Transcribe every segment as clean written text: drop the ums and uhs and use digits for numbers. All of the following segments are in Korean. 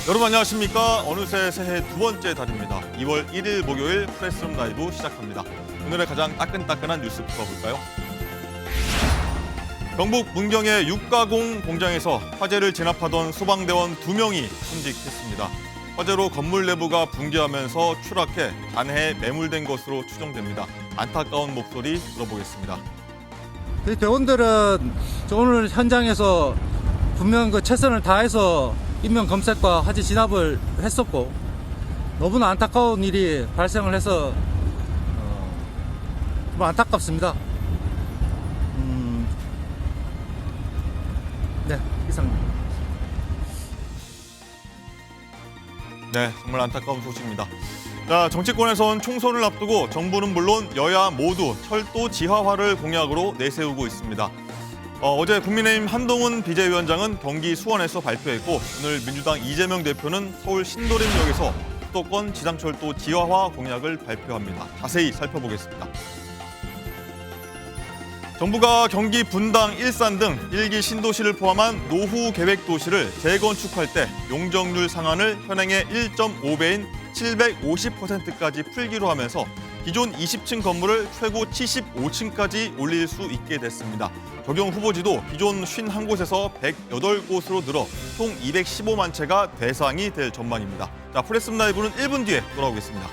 여러분 안녕하십니까? 어느새 새해 두 번째 달입니다. 2월 1일 목요일 프레스룸 라이브 시작합니다. 오늘의 가장 따끈따끈한 뉴스부터 볼까요? 경북 문경의 육가공 공장에서 화재를 진압하던 소방대원 2명이 순직했습니다. 화재로 건물 내부가 붕괴하면서 추락해 잔해에 매몰된 것으로 추정됩니다. 안타까운 목소리 들어보겠습니다. 대원들은 오늘 현장에서 분명 최선을 다해서 인명 검색과 화재 진압을 했었고 너무나 안타까운 일이 발생을 해서 좀 안타깝습니다. 네, 이상입니다. 네, 정말 안타까운 소식입니다. 자, 정치권에선 총선을 앞두고 정부는 물론 여야 모두 철도 지하화를 공약으로 내세우고 있습니다. 어제 국민의힘 한동훈 비대위원장은 경기 수원에서 발표했고 오늘 민주당 이재명 대표는 서울 신도림역에서 수도권 지상철도 지하화 공약을 발표합니다. 자세히 살펴보겠습니다. 정부가 경기 분당, 일산 등 1기 신도시를 포함한 노후 계획 도시를 재건축할 때 용적률 상한을 현행의 1.5배인 750%까지 풀기로 하면서 기존 20층 건물을 최고 75층까지 올릴 수 있게 됐습니다. 적용 후보지도 기존 51곳에서 108곳으로 늘어 총 215만 채가 대상이 될 전망입니다. 자, 프레스룸 라이브는 1분 뒤에 돌아오겠습니다.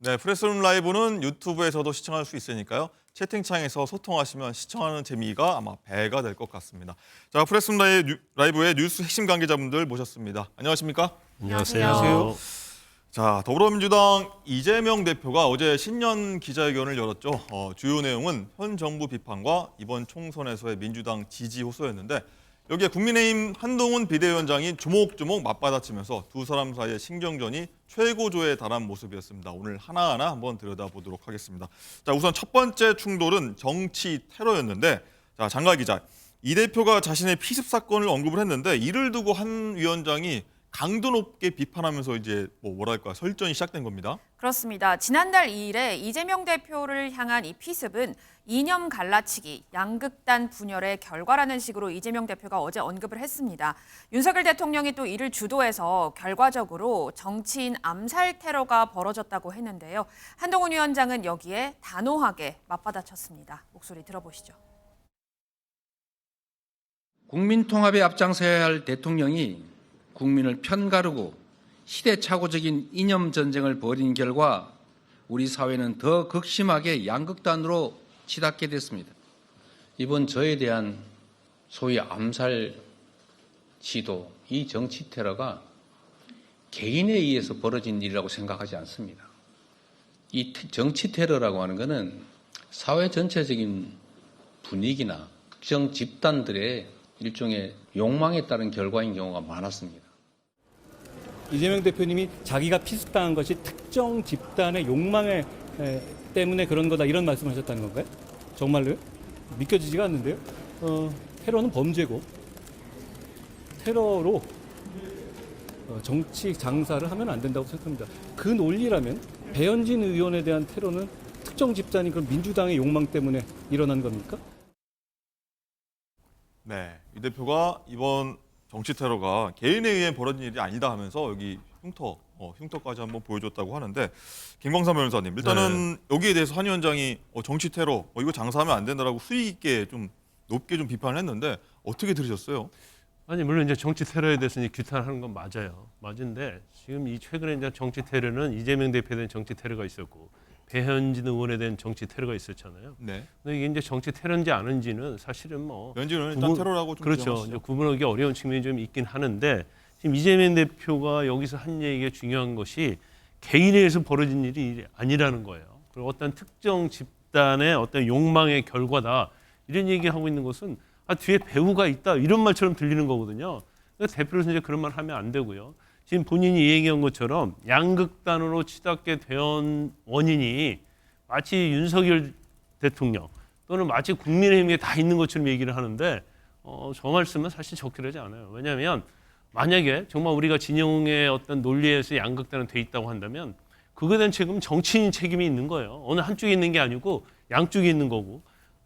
네, 프레스룸 라이브는 유튜브에서도 시청할 수 있으니까요. 채팅창에서 소통하시면 시청하는 재미가 아마 배가 될 것 같습니다. 자, 프레스룸 라이브의 뉴스 핵심 관계자분들 모셨습니다. 안녕하십니까? 안녕하세요. 자, 더불어민주당 이재명 대표가 어제 신년 기자회견을 열었죠. 주요 내용은 현 정부 비판과 이번 총선에서의 민주당 지지 호소였는데 여기에 국민의힘 한동훈 비대위원장이 조목조목 맞받아치면서 두 사람 사이의 신경전이 최고조에 달한 모습이었습니다. 오늘 하나하나 한번 들여다보도록 하겠습니다. 자, 우선 첫 번째 충돌은 정치 테러였는데, 자, 장가 기자, 이 대표가 자신의 피습 사건을 언급을 했는데 이를 두고 한 위원장이 강도 높게 비판하면서 이제 뭐랄까 설전이 시작된 겁니다. 그렇습니다. 지난달 2일에 이재명 대표를 향한 이 피습은 이념 갈라치기, 양극단 분열의 결과라는 식으로 이재명 대표가 어제 언급을 했습니다. 윤석열 대통령이 또 이를 주도해서 결과적으로 정치인 암살 테러가 벌어졌다고 했는데요. 한동훈 위원장은 여기에 단호하게 맞받아쳤습니다. 목소리 들어보시죠. 국민 통합에 앞장서야 할 대통령이 국민을 편가르고 시대착오적인 이념 전쟁을 벌인 결과 우리 사회는 더 극심하게 양극단으로 치닫게 됐습니다. 이번 저에 대한 소위 암살 시도, 이 정치 테러가 개인에 의해서 벌어진 일이라고 생각하지 않습니다. 이 정치 테러라고 하는 것은 사회 전체적인 분위기나 특정 집단들의 일종의 욕망에 따른 결과인 경우가 많았습니다. 이재명 대표님이 자기가 피습당한 것이 특정 집단의 욕망에 때문에 그런 거다 이런 말씀하셨다는 건가요? 정말로요? 믿겨지지가 않는데요. 테러는 범죄고 테러로 정치 장사를 하면 안 된다고 생각합니다. 그 논리라면 배현진 의원에 대한 테러는 특정 집단이 그럼 민주당의 욕망 때문에 일어난 겁니까? 네, 이 대표가 이번 정치 테러가 개인에 의해 벌어진 일이 아니다 하면서 여기 흉터까지 한번 보여줬다고 하는데 김광삼 변호사님, 일단은 여기에 대해서 한 위원장이 정치 테러 이거 장사하면 안 된다라고 수위 있게 좀 높게 좀 비판을 했는데 어떻게 들으셨어요? 아니 물론 이제 정치 테러에 대해서 이제 규탄하는 건 맞은데 지금 이 최근에 이제 정치 테러는 이재명 대표에 대한 정치 테러가 있었고 배현진 의원에 대한 정치 테러가 있었잖아요. 네. 근데 이게 이제 정치 테러인지 아닌지는 사실은 배현진 의원은 일단 테러라고 좀 그렇죠. 이제 구분하기 어려운 측면이 좀 있긴 하는데 지금 이재명 대표가 여기서 한 얘기가 중요한 것이 개인에 의해서 벌어진 일이 아니라는 거예요. 그리고 어떤 특정 집단의 어떤 욕망의 결과다 이런 얘기하고 있는 것은 뒤에 배후가 있다 이런 말처럼 들리는 거거든요. 그러니까 대표로서 이제 그런 말 하면 안 되고요. 지금 본인이 얘기한 것처럼 양극단으로 치닫게 된 원인이 마치 윤석열 대통령 또는 마치 국민의힘에 다 있는 것처럼 얘기를 하는데 저 말씀은 사실 적절하지 않아요. 왜냐하면 만약에 정말 우리가 진영의 어떤 논리에서 양극단은 돼 있다고 한다면 그거에 대한 책임은 정치인 책임이 있는 거예요. 어느 한쪽에 있는 게 아니고 양쪽에 있는 거고.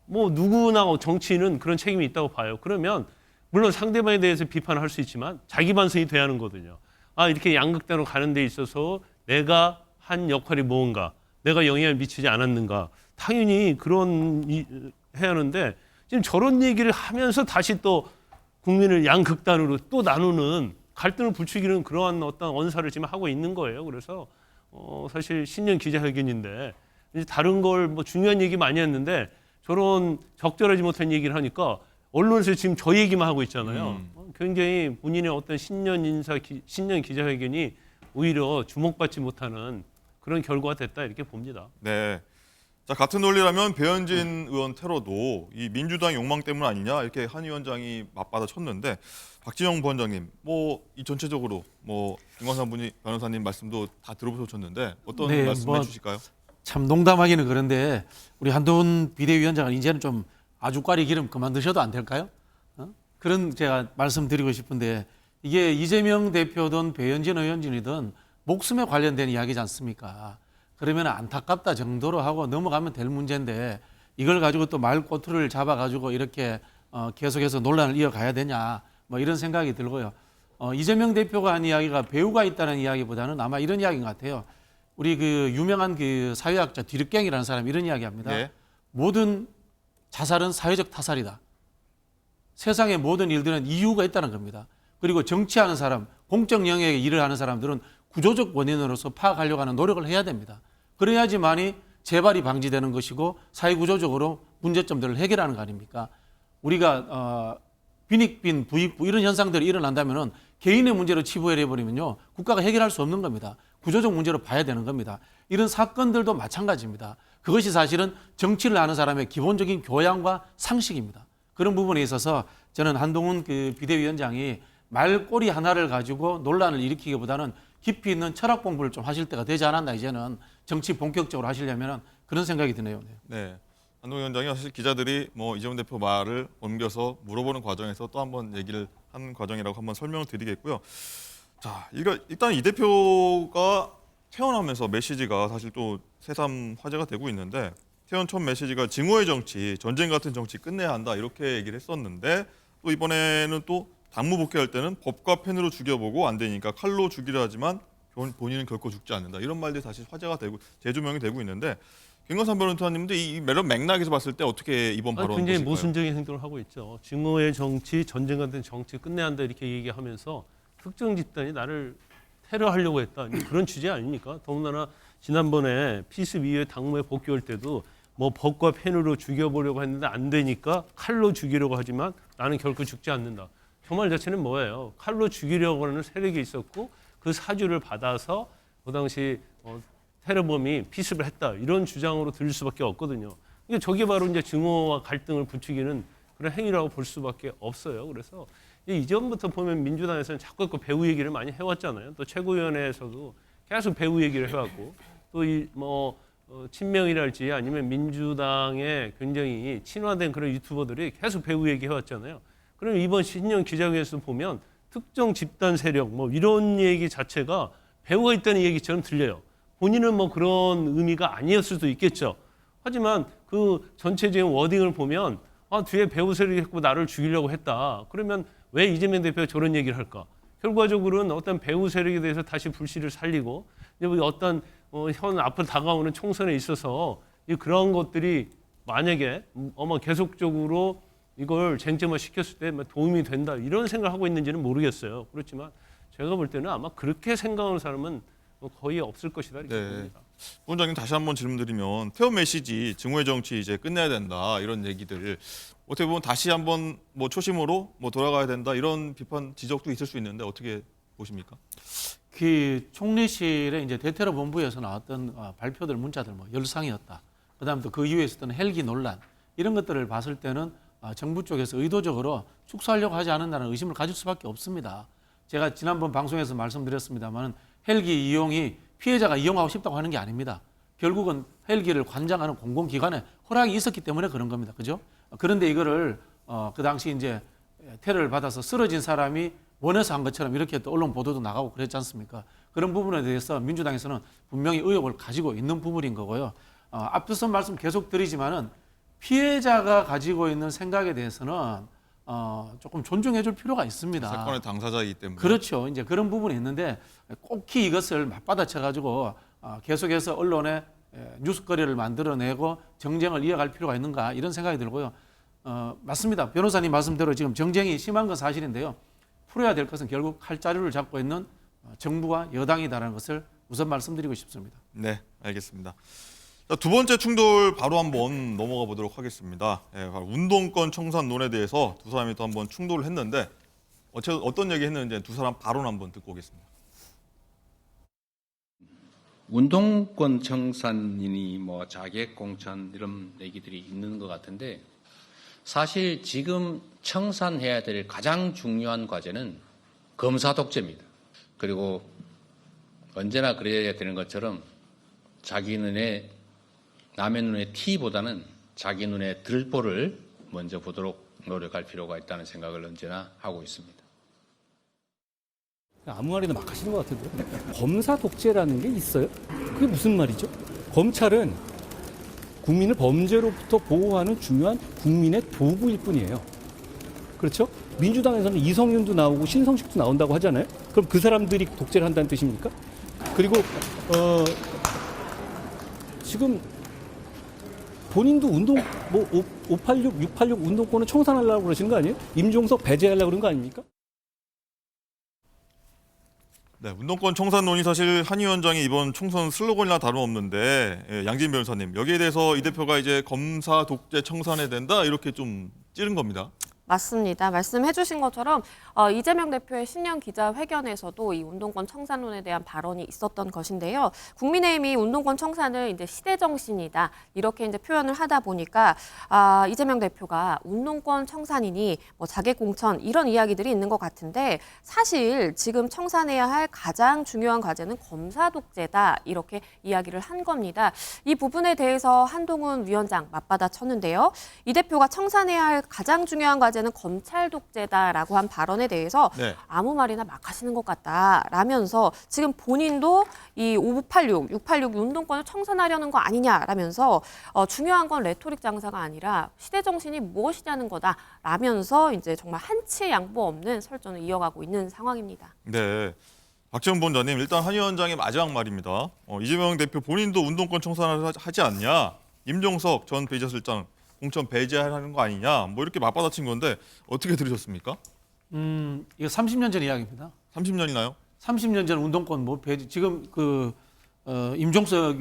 뭐 누구나 정치인은 그런 책임이 있다고 봐요. 그러면 물론 상대방에 대해서 비판을 할 수 있지만 자기 반성이 돼야 하는 거거든요. 아, 이렇게 양극단으로 가는 데 있어서 내가 한 역할이 뭔가, 내가 영향을 미치지 않았는가. 당연히 해야 하는데 지금 저런 얘기를 하면서 다시 또 국민을 양극단으로 또 나누는 갈등을 부추기는 그러한 어떤 언사를 지금 하고 있는 거예요. 그래서 사실 신년 기자회견인데 이제 다른 걸 뭐 중요한 얘기 많이 했는데 저런 적절하지 못한 얘기를 하니까 언론에서 지금 저 얘기만 하고 있잖아요. 굉장히 본인의 어떤 신년 기자회견이 오히려 주목받지 못하는 그런 결과가 됐다 이렇게 봅니다. 네. 자, 같은 논리라면 배현진 의원 테러도 이 민주당 욕망 때문 아니냐 이렇게 한 위원장이 맞받아 쳤는데 박진영 부원장님, 뭐 이 전체적으로 뭐 김광삼 변호사님 말씀도 다 들어보셨는데 어떤 네, 말씀해 주실까요? 참 농담하기는 그런데 우리 한동훈 비대위원장은 이제는 좀 아주까리 기름 그만 드셔도 안 될까요? 그런 제가 말씀드리고 싶은데 이게 이재명 대표든 배현진 의원진이든 목숨에 관련된 이야기지 않습니까? 그러면 안타깝다 정도로 하고 넘어가면 될 문제인데 이걸 가지고 또 말꼬투리를 잡아가지고 이렇게 계속해서 논란을 이어가야 되냐 뭐 이런 생각이 들고요. 이재명 대표가 한 이야기가 배우가 있다는 이야기보다는 아마 이런 이야기인 것 같아요. 우리 그 유명한 그 사회학자 디르갱이라는 사람이 이런 이야기합니다. 네. 모든 자살은 사회적 타살이다. 세상의 모든 일들은 이유가 있다는 겁니다. 그리고 정치하는 사람, 공적 영역에 일을 하는 사람들은 구조적 원인으로서 파악하려고 하는 노력을 해야 됩니다. 그래야지만이 재발이 방지되는 것이고 사회구조적으로 문제점들을 해결하는 거 아닙니까? 우리가 빈익빈, 부익부 이런 현상들이 일어난다면 개인의 문제로 치부해버리면요. 국가가 해결할 수 없는 겁니다. 구조적 문제로 봐야 되는 겁니다. 이런 사건들도 마찬가지입니다. 그것이 사실은 정치를 하는 사람의 기본적인 교양과 상식입니다. 그런 부분에 있어서 저는 한동훈 그 비대위원장이 말꼬리 하나를 가지고 논란을 일으키기보다는 깊이 있는 철학 공부를 좀 하실 때가 되지 않았나 이제는 정치 본격적으로 하시려면 그런 생각이 드네요. 네. 한동훈 위원장이 사실 기자들이 뭐 이재명 대표 말을 옮겨서 물어보는 과정에서 또 한번 얘기를 한 과정이라고 한번 설명을 드리겠고요. 자, 일단 이 대표가 퇴원하면서 메시지가 사실 또 새삼 화제가 되고 있는데 퇴원 첫 메시지가 증오의 정치, 전쟁 같은 정치 끝내야 한다 이렇게 얘기를 했었는데 또 이번에는 또 당무 복귀할 때는 법과 펜으로 죽여보고 안 되니까 칼로 죽이려 하지만 본인은 결코 죽지 않는다 이런 말들이 다시 화제가 되고 재조명이 되고 있는데 김광삼 변호사님도 이 맥락에서 봤을 때 어떻게 이번 발언 굉장히 보실까요? 모순적인 행동을 하고 있죠. 증오의 정치, 전쟁 같은 정치 끝내야 한다 이렇게 얘기하면서 특정 집단이 나를 테러하려고 했다. 그런 취지 아닙니까? 더군다나 지난번에 피습 이후에 당무에 복귀할 때도 뭐 법과 펜으로 죽여보려고 했는데 안 되니까 칼로 죽이려고 하지만 나는 결코 죽지 않는다. 저 말 자체는 뭐예요? 칼로 죽이려고 하는 세력이 있었고 그 사주를 받아서 그 당시 테러범이 피습을 했다. 이런 주장으로 들릴 수밖에 없거든요. 그러니까 저게 바로 이제 증오와 갈등을 부추기는 그런 행위라고 볼 수밖에 없어요. 그래서 이전부터 보면 민주당에서는 자꾸 그 배우 얘기를 많이 해왔잖아요. 또 최고위원회에서도 계속 배우 얘기를 해왔고 또 친명이랄지 아니면 민주당에 굉장히 친화된 그런 유튜버들이 계속 배우 얘기 해왔잖아요. 그럼 이번 신년 기자회견에서 보면 특정 집단 세력 뭐 이런 얘기 자체가 배우가 있다는 얘기처럼 들려요. 본인은 뭐 그런 의미가 아니었을 수도 있겠죠. 하지만 그 전체적인 워딩을 보면 뒤에 배우 세력이 있고 나를 죽이려고 했다. 그러면 왜 이재명 대표가 저런 얘기를 할까? 결과적으로는 어떤 배우 세력에 대해서 다시 불씨를 살리고 어떤 현 앞으로 다가오는 총선에 있어서 그런 것들이 만약에 계속적으로 이걸 쟁점화 시켰을 때 도움이 된다 이런 생각을 하고 있는지는 모르겠어요. 그렇지만 제가 볼 때는 아마 그렇게 생각하는 사람은 거의 없을 것이다 이렇게 봅니다. 부원장님 다시 한번 질문드리면 퇴원 메시지 증오의 정치 이제 끝내야 된다 이런 얘기들 어떻게 보면 다시 한번 뭐 초심으로 뭐 돌아가야 된다 이런 비판 지적도 있을 수 있는데 어떻게 보십니까? 그 총리실에 이제 대테러 본부에서 나왔던 발표들 문자들 뭐 열상이었다. 그다음 또 그 이후에 있었던 헬기 논란 이런 것들을 봤을 때는 정부 쪽에서 의도적으로 축소하려고 하지 않는다는 의심을 가질 수밖에 없습니다. 제가 지난번 방송에서 말씀드렸습니다만 헬기 이용이 피해자가 이용하고 싶다고 하는 게 아닙니다. 결국은 헬기를 관장하는 공공기관에 허락이 있었기 때문에 그런 겁니다. 그죠? 그런데 이거를 그 당시 이제 테러를 받아서 쓰러진 사람이 원해서 한 것처럼 이렇게 또 언론 보도도 나가고 그랬지 않습니까? 그런 부분에 대해서 민주당에서는 분명히 의혹을 가지고 있는 부분인 거고요. 앞서 말씀 계속 드리지만은 피해자가 가지고 있는 생각에 대해서는 조금 존중해 줄 필요가 있습니다. 사건의 당사자이기 때문에. 그렇죠. 이제 그런 부분이 있는데 꼭히 이것을 맞받아쳐 가지고 계속해서 언론에 뉴스거리를 만들어내고 정쟁을 이어갈 필요가 있는가 이런 생각이 들고요. 맞습니다. 변호사님 말씀대로 지금 정쟁이 심한 건 사실인데요. 풀어야 될 것은 결국 칼자루를 잡고 있는 정부와 여당이다라는 것을 우선 말씀드리고 싶습니다. 네, 알겠습니다. 자, 두 번째 충돌 바로 한번 넘어가 보도록 하겠습니다. 예, 바로 운동권 청산론에 대해서 두 사람이 또 한번 충돌을 했는데 어떤 얘기 했는지 두 사람 발언 한번 듣고 오겠습니다. 운동권 청산이니 뭐 자객 공천 이런 얘기들이 있는 것 같은데 사실 지금 청산해야 될 가장 중요한 과제는 검사 독재입니다. 그리고 언제나 그래야 되는 것처럼 자기 눈에 남의 눈에 티보다는 자기 눈에 들보를 먼저 보도록 노력할 필요가 있다는 생각을 언제나 하고 있습니다. 아무 말이나 막 하시는 것 같은데요. 검사 독재라는 게 있어요? 그게 무슨 말이죠? 검찰은 국민을 범죄로부터 보호하는 중요한 국민의 도구일 뿐이에요. 그렇죠? 민주당에서는 이성윤도 나오고 신성식도 나온다고 하잖아요. 그럼 그 사람들이 독재를 한다는 뜻입니까? 그리고 지금 본인도 586, 686 운동권을 청산하려고 그러시는 거 아니에요? 임종석 배제하려고 그런 거 아닙니까? 네, 운동권 청산론이 사실 한 위원장의 이번 총선 슬로건이나 다름없는데 양진 변호사님 여기에 대해서 이 대표가 이제 검사 독재 청산해야 된다 이렇게 좀 찌른 겁니다. 맞습니다. 말씀해 주신 것처럼 이재명 대표의 신년 기자회견에서도 이 운동권 청산론에 대한 발언이 있었던 것인데요. 국민의힘이 운동권 청산을 이제 시대 정신이다 이렇게 이제 표현을 하다 보니까 이재명 대표가 운동권 청산이니 뭐 자객 공천 이런 이야기들이 있는 것 같은데 사실 지금 청산해야 할 가장 중요한 과제는 검사 독재다 이렇게 이야기를 한 겁니다. 이 부분에 대해서 한동훈 위원장 맞받아 쳤는데요. 이 대표가 청산해야 할 가장 중요한 과제는 검찰 독재다라고 한 발언에 대해서 네. 아무 말이나 막 하시는 것 같다라면서 지금 본인도 이 586, 686 운동권을 청산하려는 거 아니냐라면서 중요한 건 레토릭 장사가 아니라 시대 정신이 무엇이냐는 거다라면서 이제 정말 한치 양보 없는 설전을 이어가고 있는 상황입니다. 네. 박지원 본자님 일단 한 위원장의 마지막 말입니다. 이재명 대표 본인도 운동권 청산을 하지 않냐. 임종석 전 비서실장 공천 배제하는 거 아니냐. 뭐 이렇게 맞받아친 건데 어떻게 들으셨습니까? 이거 30년 전 이야기입니다. 30년이나요? 30년 전 운동권 뭐 배제 지금 임종석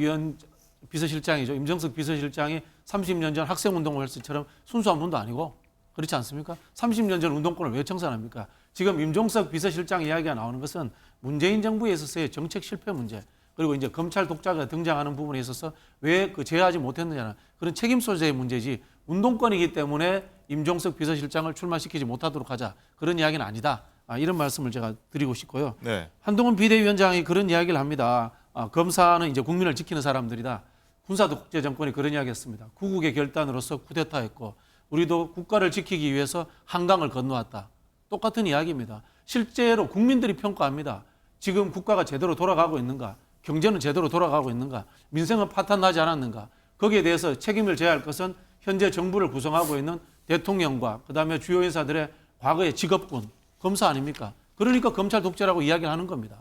비서실장이죠. 임종석 비서실장이 30년 전 학생운동을 했을 때처럼 순수한 분도 아니고 그렇지 않습니까? 30년 전 운동권을 왜 청산합니까? 지금 임종석 비서실장 이야기가 나오는 것은 문재인 정부에 있어서의 정책 실패 문제 그리고 이제 검찰 독자가 등장하는 부분에 있어서 왜 제어하지 못했느냐는 그런 책임 소재의 문제지 운동권이기 때문에 임종석 비서실장을 출마시키지 못하도록 하자 그런 이야기는 아니다. 이런 말씀을 제가 드리고 싶고요. 네. 한동훈 비대위원장이 그런 이야기를 합니다. 검사는 이제 국민을 지키는 사람들이다. 군사 독재 정권이 그런 이야기했습니다. 구국의 결단으로서 쿠데타했고 우리도 국가를 지키기 위해서 한강을 건너왔다. 똑같은 이야기입니다. 실제로 국민들이 평가합니다. 지금 국가가 제대로 돌아가고 있는가? 경제는 제대로 돌아가고 있는가? 민생은 파탄나지 않았는가? 거기에 대해서 책임을 져야 할 것은 현재 정부를 구성하고 있는 대통령과 그다음에 주요 인사들의 과거의 직업군, 검사 아닙니까? 그러니까 검찰 독재라고 이야기를 하는 겁니다.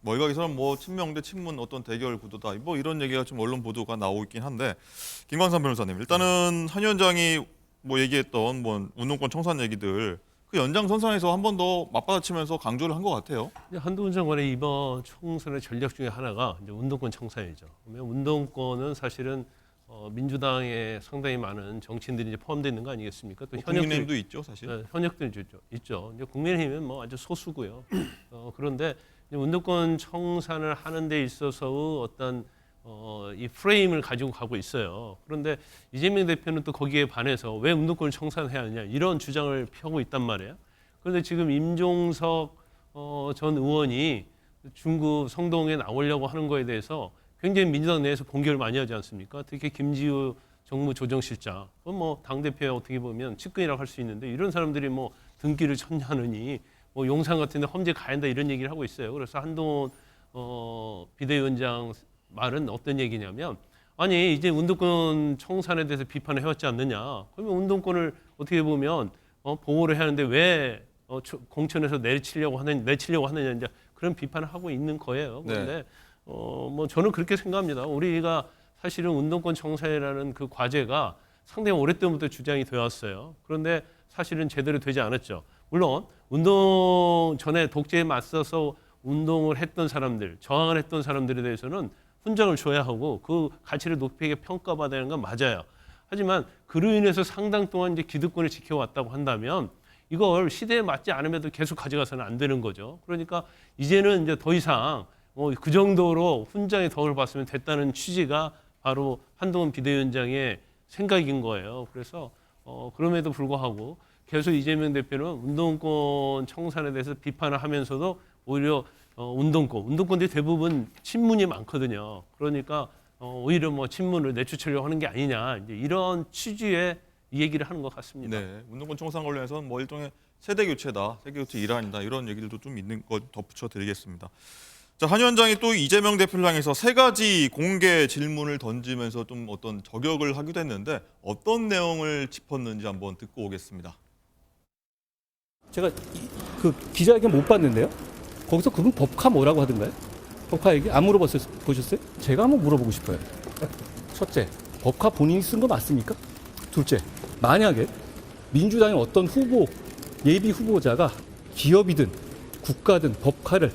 뭐 여기서는 뭐 친명 대 친문 어떤 대결 구도다 뭐 이런 얘기가 좀 언론 보도가 나오고 있긴 한데 김광삼 변호사님 일단은 한 위원장이 뭐 얘기했던 뭐 운동권 청산 얘기들 그 연장선상에서 한 번 더 맞받아치면서 강조를 한 것 같아요. 한동훈 장관의 이번 총선의 전략 중에 하나가 이제 운동권 청산이죠. 그러면 운동권은 사실은 민주당에 상당히 많은 정치인들이 이제 포함되어 있는 거 아니겠습니까? 또 국민의힘도 있죠, 사실. 네, 현역들이 있죠. 이제 국민의힘은 뭐 아주 소수고요. 그런데 이제 운동권 청산을 하는 데 있어서의 어떤 이 프레임을 가지고 가고 있어요. 그런데 이재명 대표는 또 거기에 반해서 왜 운동권을 청산해야 하느냐 이런 주장을 펴고 있단 말이에요. 그런데 지금 임종석 전 의원이 중구 성동에 나오려고 하는 거에 대해서 굉장히 민주당 내에서 공격을 많이 하지 않습니까? 특히 김지우 정무조정실장, 그건 뭐 당대표에 어떻게 보면 측근이라고 할 수 있는데 이런 사람들이 뭐 등기를 쳤냐느니 뭐 용산 같은 데 험지 가야 한다 이런 얘기를 하고 있어요. 그래서 한동훈 비대위원장 말은 어떤 얘기냐면 아니 이제 운동권 청산에 대해서 비판을 해왔지 않느냐. 그러면 운동권을 어떻게 보면 보호를 해야 하는데 왜 공천에서 내치려고 하느냐 이제 그런 비판을 하고 있는 거예요. 그런데 뭐 저는 그렇게 생각합니다. 우리가 사실은 운동권 청산이라는 그 과제가 상당히 오랫동안부터 주장이 되어 왔어요. 그런데 사실은 제대로 되지 않았죠. 물론 운동 전에 독재에 맞서서 운동을 했던 사람들, 저항을 했던 사람들에 대해서는 훈장을 줘야 하고 그 가치를 높게 평가받아야 하는 건 맞아요. 하지만 그로 인해서 상당 동안 이제 기득권을 지켜왔다고 한다면 이걸 시대에 맞지 않음에도 계속 가져가서는 안 되는 거죠. 그러니까 이제는 이제 더 이상 그 정도로 훈장의 덕을 봤으면 됐다는 취지가 바로 한동훈 비대위원장의 생각인 거예요. 그래서 그럼에도 불구하고 계속 이재명 대표는 운동권 청산에 대해서 비판을 하면서도 오히려 운동권들이 대부분 친문이 많거든요. 그러니까 오히려 뭐 친문을 내쫓으려고 하는 게 아니냐 이제 이런 취지의 이 얘기를 하는 것 같습니다. 네, 운동권 청산 관련해서는 뭐 일종의 세대 교체다, 세대 교체 일환이다 이런 얘기들도 좀 있는 거 덧붙여 드리겠습니다. 자, 한 위원장이 또 이재명 대표를 향해서 3가지 공개 질문을 던지면서 좀 어떤 저격을 하기도 했는데 어떤 내용을 짚었는지 한번 듣고 오겠습니다. 제가 그 기자회견 못 봤는데요. 거기서 그분 법카 뭐라고 하던가요? 법카 얘기 안 물어보셨어요? 제가 한번 물어보고 싶어요. 첫째, 법카 본인이 쓴 거 맞습니까? 둘째, 만약에 민주당의 어떤 후보, 예비 후보자가 기업이든 국가든 법카를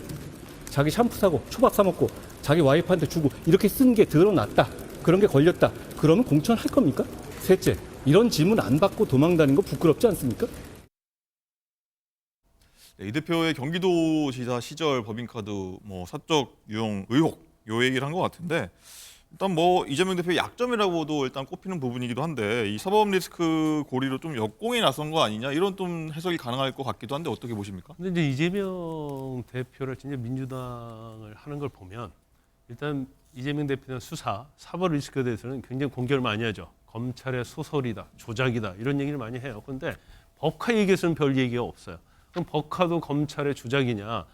자기 샴푸 사고 초밥 사 먹고 자기 와이프한테 주고 이렇게 쓴 게 드러났다. 그런 게 걸렸다. 그러면 공천할 겁니까? 셋째, 이런 질문 안 받고 도망다니는 거 부끄럽지 않습니까? 네, 이 대표의 경기도지사 시절 법인카드 뭐 사적 유용 의혹 요 얘기를 한 것 같은데 일단 뭐 이재명 대표의 약점이라고도 일단 꼽히는 부분이기도 한데 이 사법 리스크 고리로 좀 역공에 나선 거 아니냐 이런 좀 해석이 가능할 것 같기도 한데 어떻게 보십니까? 근데 이제 이재명 대표를 진짜 민주당을 하는 걸 보면 일단 이재명 대표는 사법 리스크에 대해서는 굉장히 공격을 많이 하죠. 검찰의 소설이다, 조작이다 이런 얘기를 많이 해요. 그런데 법카 얘기에서는 별 얘기가 없어요. 그럼 법카도 검찰의 조작이냐?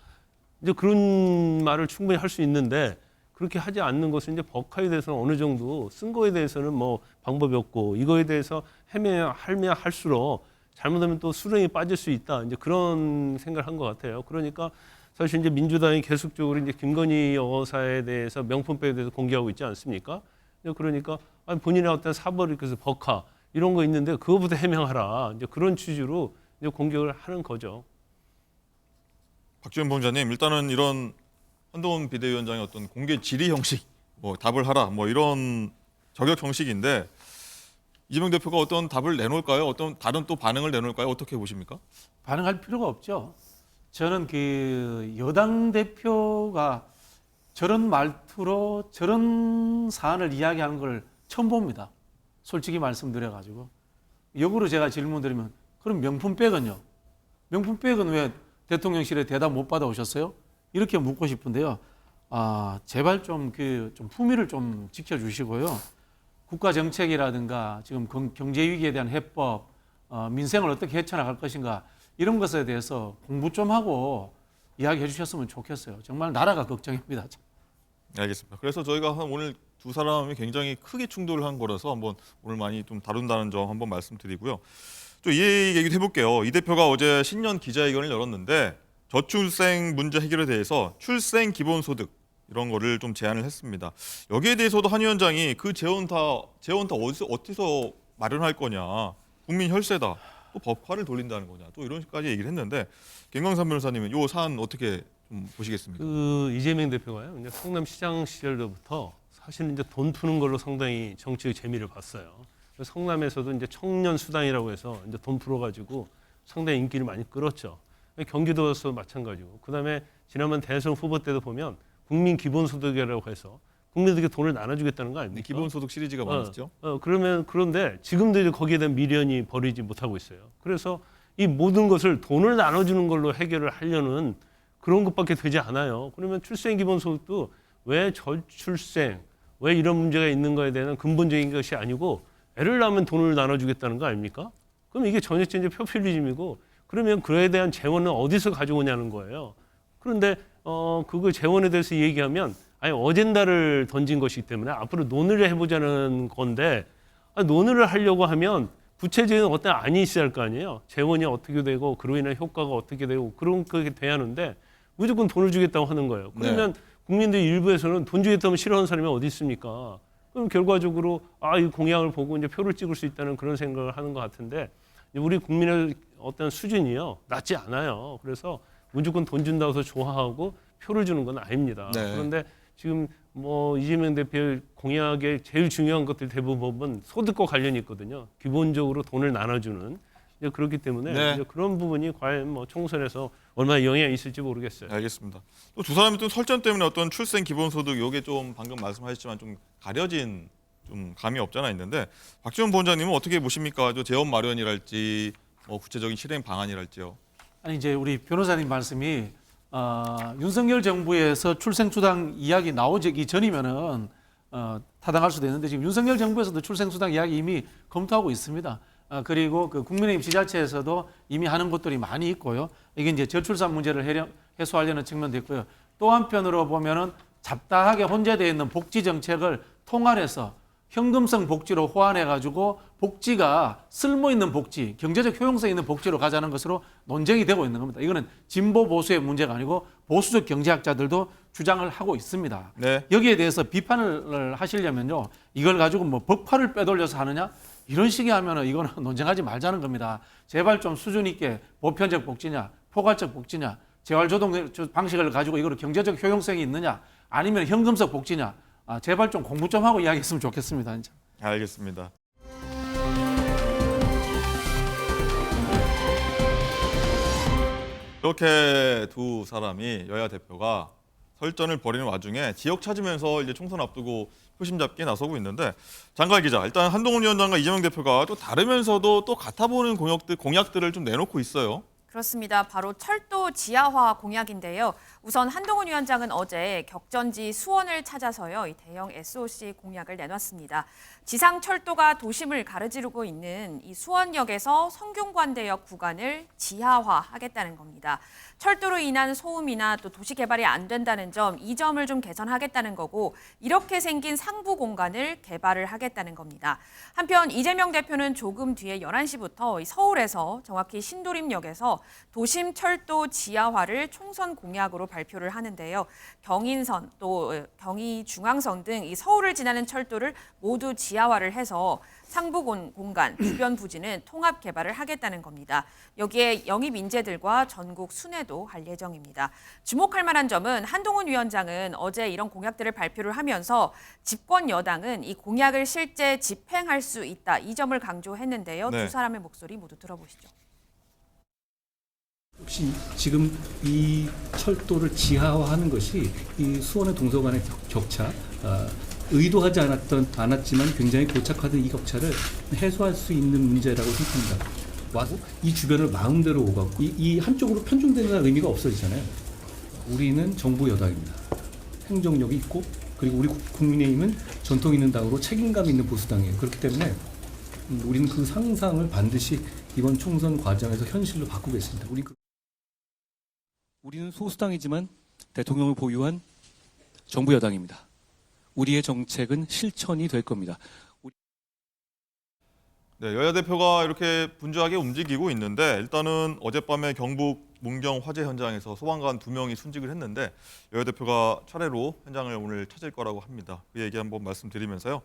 이제 그런 말을 충분히 할 수 있는데 그렇게 하지 않는 것은 이제 법카에 대해서는 어느 정도 쓴 거에 대해서는 뭐 방법이 없고 이거에 대해서 헤매야 할수록 잘못하면 또 수렁에 빠질 수 있다. 이제 그런 생각을 한 것 같아요. 그러니까 사실 이제 민주당이 계속적으로 이제 김건희 여사에 대해서 명품백에 대해서 공개하고 있지 않습니까? 그러니까 본인의 어떤 사법이 그래서 법카 이런 거 있는데 그거부터 해명하라. 이제 그런 취지로 이제 공격을 하는 거죠. 박지원 본자님 일단은 이런 한동훈 비대위원장의 어떤 공개 질의 형식, 뭐 답을 하라, 뭐 이런 저격 형식인데 이재명 대표가 어떤 답을 내놓을까요? 어떤 다른 또 반응을 내놓을까요? 어떻게 보십니까? 반응할 필요가 없죠. 저는 그 여당 대표가 저런 말투로 저런 사안을 이야기하는 걸 처음 봅니다. 솔직히 말씀드려가지고 역으로 제가 질문드리면 그럼 명품백은요? 명품백은 왜 대통령실에 대답 못 받아오셨어요? 이렇게 묻고 싶은데요. 제발 좀 품위를 좀 지켜주시고요. 국가 정책이라든가 지금 경제 위기에 대한 해법, 민생을 어떻게 헤쳐나갈 것인가 이런 것에 대해서 공부 좀 하고 이야기해 주셨으면 좋겠어요. 정말 나라가 걱정입니다. 네, 알겠습니다. 그래서 저희가 오늘 두 사람이 굉장히 크게 충돌을 한 거라서 한번 오늘 많이 좀 다룬다는 점 한번 말씀드리고요. 또 이 얘기도 해볼게요. 이 대표가 어제 신년 기자회견을 열었는데 저출생 문제 해결에 대해서 출생 기본소득 이런 거를 좀 제안을 했습니다. 여기에 대해서도 한 위원장이 그 재원 다 어디서 마련할 거냐, 국민 혈세다, 또 법화를 돌린다는 거냐, 또 이런 식까지 얘기를 했는데 김광삼 변호사님은 이 사안 어떻게 좀 보시겠습니까? 그 이재명 대표가요. 이제 성남시장 시절부터 사실 이제 돈 푸는 걸로 상당히 정치의 재미를 봤어요. 성남에서도 이제 청년 수당이라고 해서 이제 돈 풀어가지고 상당히 인기를 많이 끌었죠. 경기도에서 마찬가지고. 그다음에 지난번 대선 후보 때도 보면 국민 기본소득이라고 해서 국민들에게 돈을 나눠주겠다는 거 아닙니까? 기본소득 시리즈가 많았죠. 그런데 지금도 이제 거기에 대한 미련이 버리지 못하고 있어요. 그래서 이 모든 것을 돈을 나눠주는 걸로 해결을 하려는 그런 것밖에 되지 않아요. 그러면 출생 기본소득도 왜 저출생, 왜 이런 문제가 있는 거에 대한 근본적인 것이 아니고 애를 낳으면 돈을 나눠주겠다는 거 아닙니까? 그럼 이게 전액 이제 포퓰리즘이고 그러면 그에 대한 재원은 어디서 가져오냐는 거예요. 그런데 그거 재원에 대해서 얘기하면 아니 어젠다를 던진 것이기 때문에 앞으로 논의를 해보자는 건데 논의를 하려고 하면 구체적인 어떤 안이 있어야 할 거 아니에요. 재원이 어떻게 되고 그로 인한 효과가 어떻게 되고 그런 게 돼야 하는데 무조건 돈을 주겠다고 하는 거예요. 그러면 국민들 일부에서는 돈 주겠다면 싫어하는 사람이 어디 있습니까? 그럼 결과적으로 이 공약을 보고 이제 표를 찍을 수 있다는 그런 생각을 하는 것 같은데 우리 국민의 어떤 수준이요 낮지 않아요. 그래서 무조건 돈 준다고 해서 좋아하고 표를 주는 건 아닙니다. 네. 그런데 지금 뭐 이재명 대표의 공약의 제일 중요한 것들 대부분 소득과 관련이 있거든요. 기본적으로 돈을 나눠주는 이제 그렇기 때문에 네. 이제 그런 부분이 과연 뭐 총선에서 얼마나 영향이 있을지 모르겠어요. 알겠습니다. 또 두 사람이 좀 설전 때문에 어떤 출생 기본소득 요게 좀 방금 말씀하셨지만 좀 가려진 좀 감이 없잖아 있는데 박지원 부원장님은 어떻게 보십니까? 저 재원 마련이랄지 뭐 구체적인 실행 방안이랄지요. 아니 이제 우리 변호사님 말씀이 윤석열 정부에서 출생수당 이야기 나오기 전이면은 타당할 수도 있는데 지금 윤석열 정부에서도 출생수당 이야기 이미 검토하고 있습니다. 그리고 그 국민의힘 지자체에서도 이미 하는 것들이 많이 있고요. 이게 이제 저출산 문제를 해소하려는 측면도 있고요. 또 한편으로 보면은 잡다하게 혼재되어 있는 복지 정책을 통할해서 현금성 복지로 호환해가지고 복지가 쓸모 있는 복지, 경제적 효용성 있는 복지로 가자는 것으로 논쟁이 되고 있는 겁니다. 이거는 진보 보수의 문제가 아니고 보수적 경제학자들도 주장을 하고 있습니다. 네. 여기에 대해서 비판을 하시려면요, 이걸 가지고 뭐 벅파를 빼돌려서 하느냐 이런 식의 하면은 이거는 논쟁하지 말자는 겁니다. 제발 좀 수준 있게 보편적 복지냐, 포괄적 복지냐, 재활조동 방식을 가지고 이거를 경제적 효용성이 있느냐, 아니면 현금성 복지냐. 제발 좀 공부 좀 하고 이야기했으면 좋겠습니다. 진짜. 알겠습니다. 이렇게 두 사람이 여야 대표가 설전을 벌이는 와중에 지역 찾으면서 이제 총선 앞두고 표심 잡기에 나서고 있는데 장갈 기자, 일단 한동훈 위원장과 이재명 대표가 또 다르면서도 또 같아 보이는 공약들을 좀 내놓고 있어요. 그렇습니다. 바로 철도 지하화 공약인데요. 우선 한동훈 위원장은 어제 격전지 수원을 찾아서요, 이 대형 SOC 공약을 내놨습니다. 지상 철도가 도심을 가로지르고 있는 이 수원역에서 성균관대역 구간을 지하화하겠다는 겁니다. 철도로 인한 소음이나 또 도시 개발이 안 된다는 점, 이 점을 좀 개선하겠다는 거고, 이렇게 생긴 상부 공간을 개발을 하겠다는 겁니다. 한편 이재명 대표는 조금 뒤에 11시부터 서울에서 정확히 신도림역에서 도심 철도 지하화를 총선 공약으로 발표를 하는데요. 경인선 또 경의중앙선 등 이 서울을 지나는 철도를 모두 지하화를 해서 상부 공간, 주변 부지는 통합 개발을 하겠다는 겁니다. 여기에 영입 인재들과 전국 순회도 할 예정입니다. 주목할 만한 점은 한동훈 위원장은 어제 이런 공약들을 발표를 하면서 집권 여당은 이 공약을 실제 집행할 수 있다, 이 점을 강조했는데요. 네. 두 사람의 목소리 모두 들어보시죠. 혹시 지금 이 철도를 지하화하는 것이 이 수원의 동서 간의 격차, 의도하지 않았지만 굉장히 고착화된 이 격차를 해소할 수 있는 문제라고 생각합니다. 와서 이 주변을 마음대로 오가고 이 한쪽으로 편중되는 의미가 없어지잖아요. 우리는 정부 여당입니다. 행정력이 있고, 그리고 우리 국민의힘은 전통 있는 당으로 책임감 있는 보수당이에요. 그렇기 때문에 우리는 그 상상을 반드시 이번 총선 과정에서 현실로 바꾸겠습니다. 우리는 소수당이지만 대통령을 보유한 정부 여당입니다. 우리의 정책은 실천이 될 겁니다. 네, 여야 대표가 이렇게 분주하게 움직이고 있는데 일단은 어젯밤에 경북 문경 화재 현장에서 소방관 2명이 순직을 했는데 여야 대표가 차례로 현장을 오늘 찾을 거라고 합니다. 그 얘기 한번 말씀드리면서요.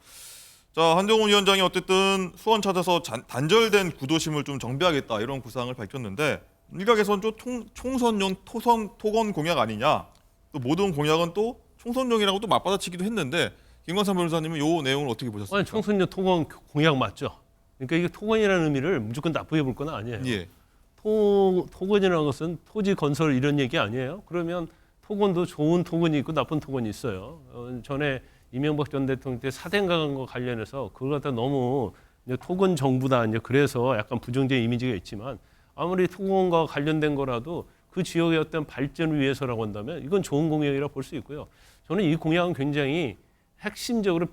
자, 한동훈 위원장이 어쨌든 수원 찾아서 단절된 구도심을 좀 정비하겠다 이런 구상을 밝혔는데 일각에서는 좀 총선용 토건 공약 아니냐, 또 모든 공약은 또 총선용이라고 또 맞받아치기도 했는데 김광삼 변호사님은 이 내용을 어떻게 보셨습니까? 아니, 총선용 토건 공약 맞죠. 그러니까 이게 토건이라는 의미를 무조건 나쁘게 볼 건 아니에요. 예. 토건이라는 것은 토지 건설 이런 얘기 아니에요. 그러면 토건도 좋은 토건이 있고 나쁜 토건이 있어요. 전에 이명박 전 대통령 때 사대강과 관련해서 그걸 갖다 너무 이제 토건 정부다 이제 그래서 약간 부정적인 이미지가 있지만 아무리 토건과 관련된 거라도 그 지역의 어떤 발전을 위해서라고 한다면 이건 좋은 공약이라고 볼 수 있고요. 저는 이 공약은 굉장히 핵심적으로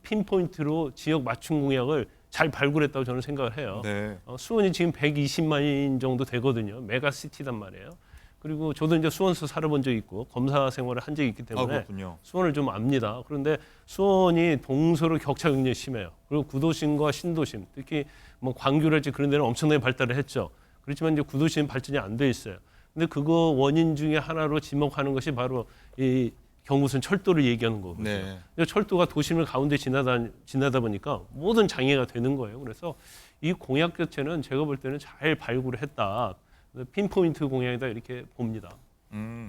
핀포인트로 지역 맞춤 공약을 잘 발굴했다고 저는 생각을 해요. 네. 수원이 지금 120만인 정도 되거든요. 메가시티단 말이에요. 그리고 저도 이제 수원에서 살아본 적이 있고 검사 생활을 한 적이 있기 때문에 그렇군요. 수원을 좀 압니다. 그런데 수원이 동서로 격차가 굉장히 심해요. 그리고 구도심과 신도심, 특히 뭐 광교랄지 그런 데는 엄청나게 발달을 했죠. 그렇지만 이제 구도심 발전이 안 돼 있어요. 근데 그거 원인 중에 하나로 지목하는 것이 바로 이 경부선 철도를 얘기하는 거거든요. 네. 근데 철도가 도심을 가운데 지나다 보니까 모든 장애가 되는 거예요. 그래서 이 공약 자체는 제가 볼 때는 잘 발굴을 했다. 핀포인트 공약이다 이렇게 봅니다.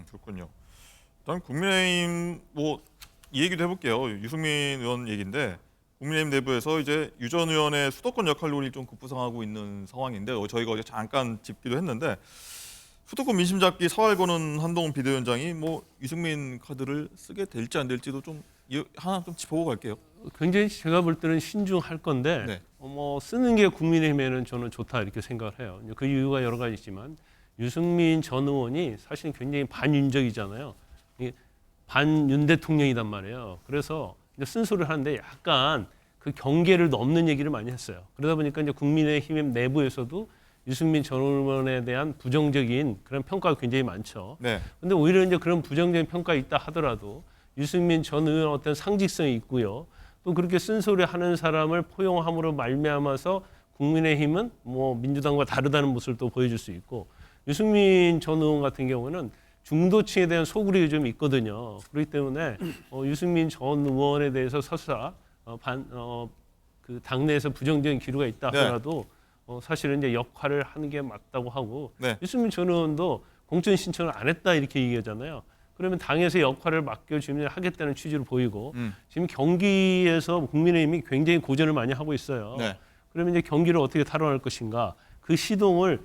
그렇군요. 일단 국민의힘 뭐 이 얘기도 해볼게요. 유승민 의원 얘기인데 국민의힘 내부에서 이제 유 전 의원의 수도권 역할 논의를 좀 급부상하고 있는 상황인데 저희가 어제 잠깐 짚기도 했는데 수도권 민심 잡기 사활 거는 한동훈 비대위원장이 뭐 유승민 카드를 쓰게 될지 안 될지도 좀 하나 좀 짚어보고 갈게요. 굉장히 제가 볼 때는 신중할 건데 네. 뭐 쓰는 게 국민의힘에는 저는 좋다 이렇게 생각을 해요. 그 이유가 여러 가지 있지만 유승민 전 의원이 사실 굉장히 반윤적이잖아요. 반윤 대통령이단 말이에요. 그래서 이제 쓴소리를 하는데 약간 그 경계를 넘는 얘기를 많이 했어요. 그러다 보니까 이제 국민의힘 내부에서도 유승민 전 의원에 대한 부정적인 그런 평가가 굉장히 많죠. 네. 근데 오히려 이제 그런 부정적인 평가가 있다 하더라도 유승민 전 의원 어떤 상직성이 있고요. 또 그렇게 쓴소리 하는 사람을 포용함으로 말미암아서 국민의힘은 뭐 민주당과 다르다는 모습을 또 보여줄 수 있고 유승민 전 의원 같은 경우는 중도층에 대한 소구리가 좀 있거든요. 그렇기 때문에 유승민 전 의원에 대해서 설사 그 당내에서 부정적인 기류가 있다 하더라도 사실은 이제 역할을 하는 게 맞다고 하고 네. 유승민 전 의원도 공천 신청을 안 했다 이렇게 얘기하잖아요. 그러면 당에서 역할을 맡겨주면 하겠다는 취지로 보이고 지금 경기에서 국민의힘이 굉장히 고전을 많이 하고 있어요. 네. 그러면 이제 경기를 어떻게 탈환할 것인가 그 시동을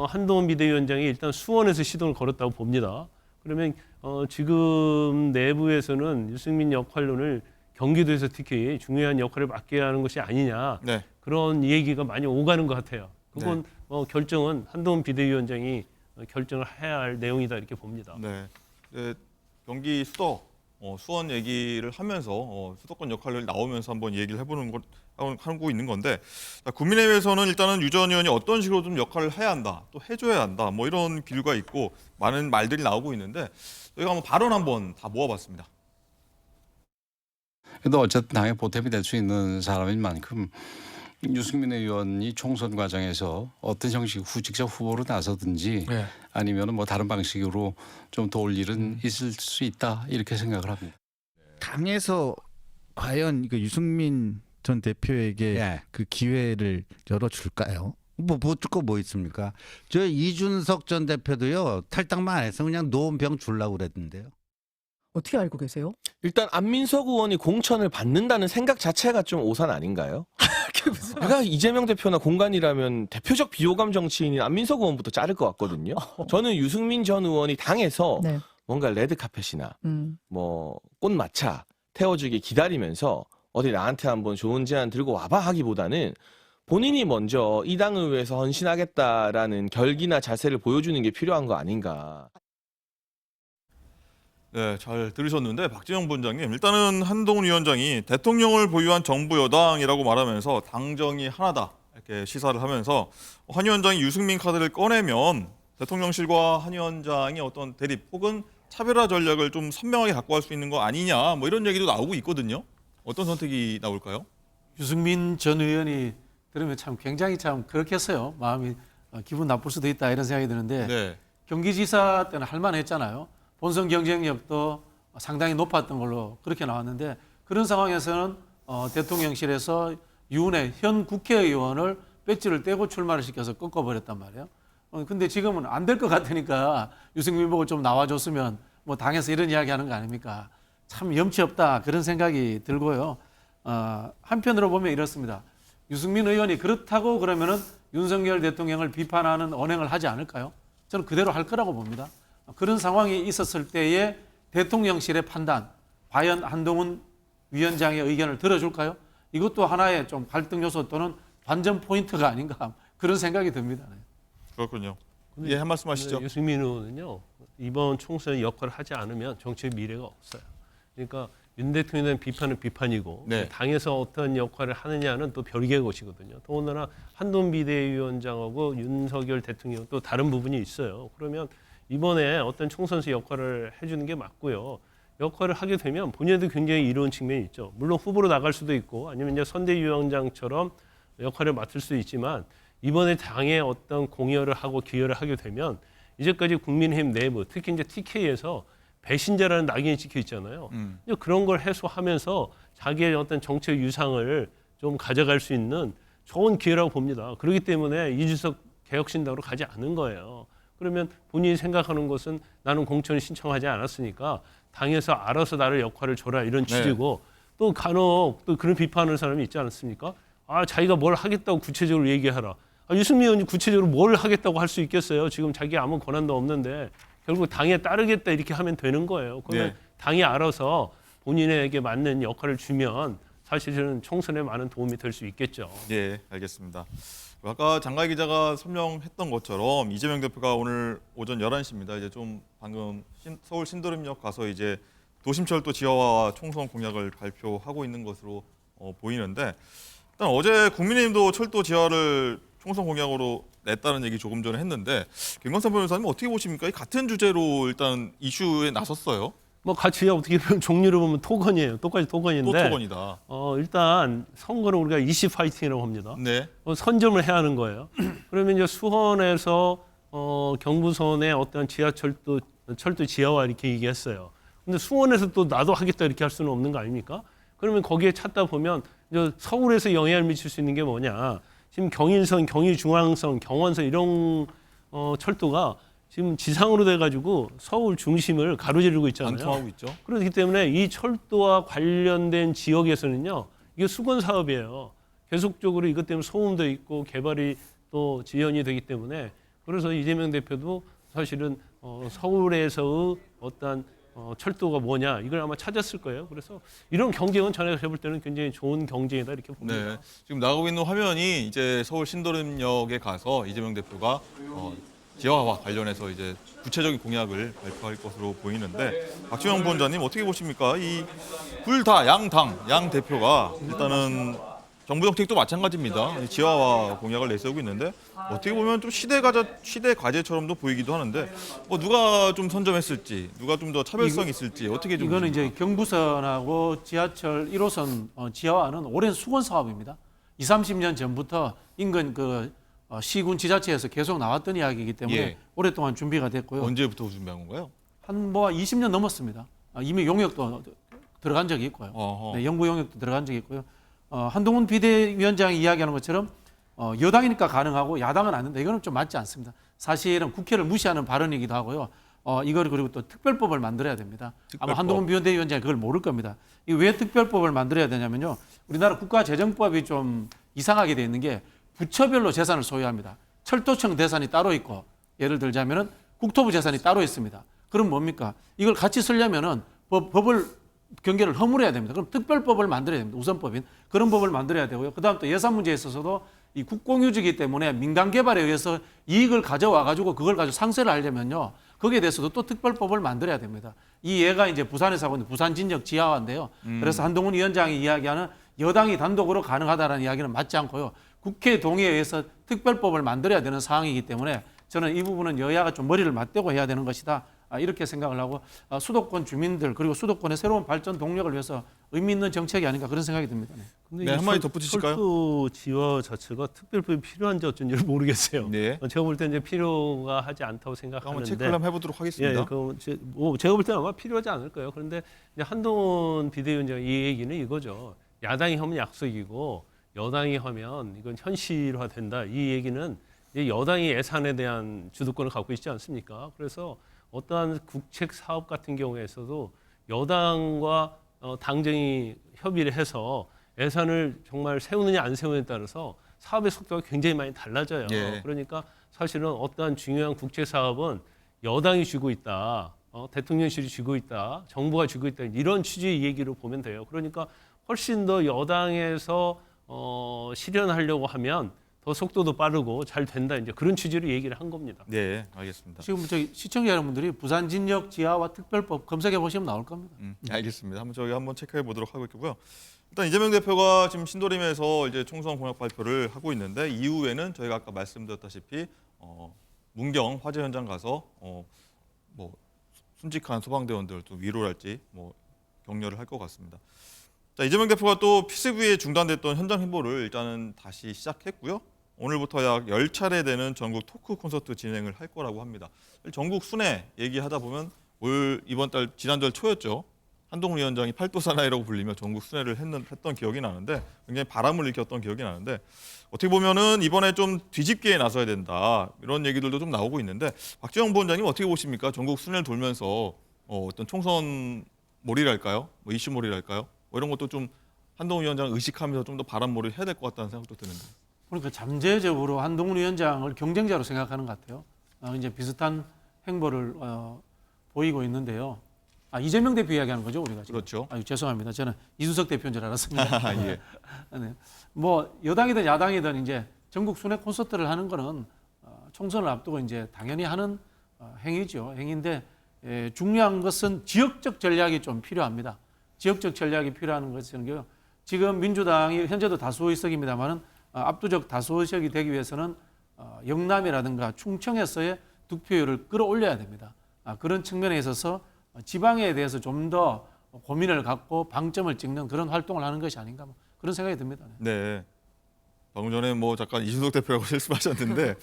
한동훈 비대위원장이 일단 수원에서 시동을 걸었다고 봅니다. 그러면 지금 내부에서는 유승민 역할론을 경기도에서 특히 중요한 역할을 맡겨야 하는 것이 아니냐 네. 그런 얘기가 많이 오가는 것 같아요. 그건 결정은 한동훈 비대위원장이 결정을 해야 할 내용이다 이렇게 봅니다. 네. 네. 경기 수원 얘기를 하면서 수도권 역할을 나오면서 한번 얘기를 해보는 것 하고 있는 건데 국민의힘에서는 일단은 유 전 의원이 어떤 식으로 좀 역할을 해야 한다, 또 해줘야 한다, 뭐 이런 기류가 있고 많은 말들이 나오고 있는데 저희가 한번 발언 한번 다 모아봤습니다. 그래도 어쨌든 당의 보탬이 될 수 있는 사람인 만큼 유승민 의원이 총선 과정에서 어떤 형식 직접 후보로 나서든지 아니면 뭐 다른 방식으로 좀 도울 일은 있을 수 있다 이렇게 생각을 합니다. 당에서 과연 그 유승민 전 대표에게 그 기회를 열어줄까요? 뭐 어쩔 거 있습니까? 저 이준석 전 대표도요 탈당만 안 해서 그냥 노원병 주려고 그랬는데요. 어떻게 알고 계세요? 일단 안민석 의원이 공천을 받는다는 생각 자체가 좀 오산 아닌가요? 내가 이재명 대표나 공간이라면 대표적 비호감 정치인인 안민석 의원부터 자를 것 같거든요. 저는 유승민 전 의원이 당에서 네. 뭔가 레드카펫이나 뭐 꽃마차 태워주기 기다리면서 어디 나한테 한번 좋은 제안 들고 와봐 하기보다는 본인이 먼저 이 당을 위해서 헌신하겠다라는 결기나 자세를 보여주는 게 필요한 거 아닌가. 네, 잘 들으셨는데 박진영 본장님 일단은 한동훈 위원장이 대통령을 보유한 정부 여당이라고 말하면서 당정이 하나다 이렇게 시사를 하면서 한 위원장이 유승민 카드를 꺼내면 대통령실과 한 위원장이 어떤 대립 혹은 차별화 전략을 좀 선명하게 갖고 갈 수 있는 거 아니냐 뭐 이런 얘기도 나오고 있거든요. 어떤 선택이 나올까요? 유승민 전 의원이 들으면 참 굉장히 참 그렇겠어요. 마음이 기분 나쁠 수도 있다 이런 생각이 드는데 네. 경기지사 때는 할 만했잖아요. 본선 경쟁력도 상당히 높았던 걸로 그렇게 나왔는데 그런 상황에서는 대통령실에서 유은혜 현 국회의원을 배지를 떼고 출마를 시켜서 꺾어버렸단 말이에요. 근데 지금은 안 될 것 같으니까 유승민 보고 좀 나와줬으면 뭐 당에서 이런 이야기 하는 거 아닙니까? 참 염치 없다 그런 생각이 들고요. 한편으로 보면 이렇습니다. 유승민 의원이 그렇다고 그러면은 윤석열 대통령을 비판하는 언행을 하지 않을까요? 저는 그대로 할 거라고 봅니다. 그런 상황이 있었을 때의 대통령실의 판단, 과연 한동훈 위원장의 의견을 들어줄까요? 이것도 하나의 좀 갈등 요소 또는 반전 포인트가 아닌가 그런 생각이 듭니다. 그렇군요. 예, 한 말씀 하시죠. 유승민 의원은요 이번 총선에 역할을 하지 않으면 정치의 미래가 없어요. 그러니까 윤 대통령에 대한 비판은 비판이고 네. 당에서 어떤 역할을 하느냐는 또 별개의 것이거든요. 더군다나 한동훈 비대위원장하고 윤석열 대통령 또 다른 부분이 있어요. 그러면 이번에 어떤 총선에서 역할을 해주는 게 맞고요. 역할을 하게 되면 본인도 굉장히 이로운 측면이 있죠. 물론 후보로 나갈 수도 있고 아니면 이제 선대위원장처럼 역할을 맡을 수도 있지만 이번에 당의 어떤 공여를 하고 기여를 하게 되면 이제까지 국민의힘 내부 특히 이제 TK에서 배신자라는 낙인이 찍혀 있잖아요. 그런 걸 해소하면서 자기의 어떤 정책 유상을 좀 가져갈 수 있는 좋은 기회라고 봅니다. 그렇기 때문에 이준석 개혁신당으로 가지 않은 거예요. 그러면 본인이 생각하는 것은 나는 공천을 신청하지 않았으니까 당에서 알아서 나를 역할을 줘라 이런 취지고 또 간혹 또 그런 비판하는 사람이 있지 않습니까? 자기가 뭘 하겠다고 구체적으로 얘기하라. 유승민 의원이 구체적으로 뭘 하겠다고 할 수 있겠어요. 지금 자기 아무 권한도 없는데 결국 당에 따르겠다 이렇게 하면 되는 거예요. 그러면 당이 알아서 본인에게 맞는 역할을 주면 사실은 총선에 많은 도움이 될 수 있겠죠. 예, 알겠습니다. 아까 장가희 기자가 설명했던 것처럼 이재명 대표가 오늘 오전 11시입니다. 이제 좀 방금 서울 신도림역 가서 이제 도심철도 지하화 총선 공약을 발표하고 있는 것으로 보이는데 일단 어제 국민의힘도 철도 지하를 총선 공약으로 냈다는 얘기 조금 전에 했는데 김광삼 변호사님 어떻게 보십니까? 같은 주제로 일단 이슈에 나섰어요. 뭐 같이 어떻게 보면 종류를 보면 토건이에요. 똑같이 토건인데. 또 토건이다. 일단 선거는 우리가 이슈 파이팅이라고 합니다. 네. 선점을 해야 하는 거예요. 그러면 이제 수원에서 경부선의 어떤 지하철도 철도 지하화 이렇게 얘기했어요. 근데 수원에서 또 나도 하겠다 이렇게 할 수는 없는 거 아닙니까? 그러면 거기에 찾다 보면 이제 서울에서 영향을 미칠 수 있는 게 뭐냐? 지금 경인선, 경의중앙선, 경원선 이런 철도가 지금 지상으로 돼가지고 서울 중심을 가로지르고 있잖아요. 안 통하고 있죠. 그렇기 때문에 이 철도와 관련된 지역에서는요, 이게 수건 사업이에요. 계속적으로 이것 때문에 소음도 있고 개발이 또 지연이 되기 때문에 그래서 이재명 대표도 사실은 서울에서의 어떤 철도가 뭐냐 이걸 아마 찾았을 거예요. 그래서 이런 경쟁은 전에 해볼 때는 굉장히 좋은 경쟁이다 이렇게 봅니다. 네. 지금 나가고 있는 화면이 이제 서울 신도림역에 가서 이재명 대표가 지하화 관련해서 이제 구체적인 공약을 발표할 것으로 보이는데 박지영 부원장님 어떻게 보십니까? 이 둘 다 양 대표가 일단은 정부 정책도 마찬가지입니다. 지하화 공약을 내세우고 있는데 어떻게 보면 좀 시대 과제처럼도 보이기도 하는데 누가 좀 선점했을지, 누가 좀 더 차별성이 있을지 어떻게 좀 이거는 보십니까? 이제 경부선하고 지하철 1호선 지하화는 오랜 수건 사업입니다. 20-30년 전부터 인근 시군 지자체에서 계속 나왔던 이야기이기 때문에 오랫동안 준비가 됐고요. 언제부터 준비한 건가요? 한 20년 넘었습니다. 이미 용역도 들어간 적이 있고요. 네, 연구 용역도 들어간 적이 있고요. 한동훈 비대위원장이 이야기하는 것처럼 여당이니까 가능하고 야당은 안 된다. 이거는 좀 맞지 않습니다. 사실은 국회를 무시하는 발언이기도 하고요. 이걸 그리고 또 특별법을 만들어야 됩니다. 아마 한동훈 비대위원장이 그걸 모를 겁니다. 이 왜 특별법을 만들어야 되냐면요. 우리나라 국가재정법이 좀 이상하게 돼 있는 게 부처별로 재산을 소유합니다. 철도청 재산이 따로 있고 예를 들자면은 국토부 재산이 따로 있습니다. 그럼 뭡니까? 이걸 같이 쓰려면은 법을 경계를 허물어야 됩니다. 그럼 특별법을 만들어야 됩니다. 우선법인 그런 법을 만들어야 되고요. 그다음 또 예산 문제에 있어서도 이 국공유지이기 때문에 민간 개발에 의해서 이익을 가져와 가지고 그걸 가지고 상세를 하려면요. 거기에 대해서도 또 특별법을 만들어야 됩니다. 이 예가 이제 부산에서 하고 있는 부산 진역 지하화인데요. 그래서 한동훈 위원장이 이야기하는 여당이 단독으로 가능하다라는 이야기는 맞지 않고요. 국회 동의에 의해서 특별법을 만들어야 되는 상황이기 때문에 저는 이 부분은 여야가 좀 머리를 맞대고 해야 되는 것이다. 이렇게 생각을 하고 수도권 주민들 그리고 수도권의 새로운 발전 동력을 위해서 의미 있는 정책이 아닌가 그런 생각이 듭니다. 근데 한마디 덧붙이실까요? 철도 지하 자체가 특별법이 필요한지 어쩐지 모르겠어요. 네. 제가 볼 때는 이제 필요가 하지 않다고 생각하는데. 한번 체크를 한번 해보도록 하겠습니다. 제가 볼 때는 아마 필요하지 않을 거예요. 그런데 이제 한동훈 비대위원장 이 얘기는 이거죠. 야당이 하면 약속이고 여당이 하면 이건 현실화된다. 이 얘기는 이제 여당이 예산에 대한 주도권을 갖고 있지 않습니까? 그래서 어떠한 국책 사업 같은 경우에서도 여당과 당정이 협의를 해서 예산을 정말 세우느냐 안 세우느냐에 따라서 사업의 속도가 굉장히 많이 달라져요. 그러니까 사실은 어떠한 중요한 국책 사업은 여당이 쥐고 있다, 대통령실이 쥐고 있다, 정부가 쥐고 있다 이런 취지의 얘기로 보면 돼요. 그러니까 훨씬 더 여당에서 실현하려고 하면 더 속도도 빠르고 잘 된다 이제 그런 취지로 얘기를 한 겁니다. 네, 알겠습니다. 지금 저기 시청자 여러분들이 부산 진역 지하화 특별법 검색해 보시면 나올 겁니다. 알겠습니다. 한번 체크해 보도록 하고요. 일단 이재명 대표가 지금 신도림에서 이제 총선 공약 발표를 하고 있는데 이후에는 저희가 아까 말씀드렸다시피 문경 화재 현장 가서 뭐 순직한 소방대원들 또 위로랄지 뭐 격려를 할 것 같습니다. 자, 이재명 대표가 또 피스부에 중단됐던 현장 행보를 일단은 다시 시작했고요. 오늘부터 약 10차례 되는 전국 토크 콘서트 진행을 할 거라고 합니다. 전국 순회 얘기하다 보면 이번 달 지난달 초였죠. 한동훈 위원장이 팔도 사나이라고 불리며 전국 순회를 했던 기억이 나는데 굉장히 바람을 일으켰던 기억이 나는데 어떻게 보면은 이번에 좀 뒤집기에 나서야 된다 이런 얘기들도 좀 나오고 있는데 박지원 부원장님 어떻게 보십니까? 전국 순회를 돌면서 어떤 총선 몰이랄까요? 뭐 이슈 몰이랄까요? 뭐 이런 것도 좀 한동훈 위원장 의식하면서 좀 더 바람몰이를 해야 될 것 같다는 생각도 드는데. 그러니까 잠재적으로 한동훈 위원장을 경쟁자로 생각하는 것 같아요. 이제 비슷한 행보를 보이고 있는데요. 이재명 대표 이야기하는 거죠, 우리가 지금. 그렇죠. 죄송합니다. 저는 이준석 대표인 줄 알았습니다. 예. 네. 뭐 여당이든 야당이든 이제 전국 순회 콘서트를 하는 거는 총선을 앞두고 이제 당연히 하는 행위죠. 행위인데 중요한 것은 지역적 전략이 좀 필요합니다. 지역적 전략이 필요한 것은 지금 민주당이 현재도 다수 의석입니다만은 압도적 다수 의석이 되기 위해서는 영남이라든가 충청에서의 득표율을 끌어올려야 됩니다. 그런 측면에 있어서 지방에 대해서 좀 더 고민을 갖고 방점을 찍는 그런 활동을 하는 것이 아닌가 그런 생각이 듭니다. 네. 방금 전에 뭐 잠깐 이준석 대표라고 실수하셨는데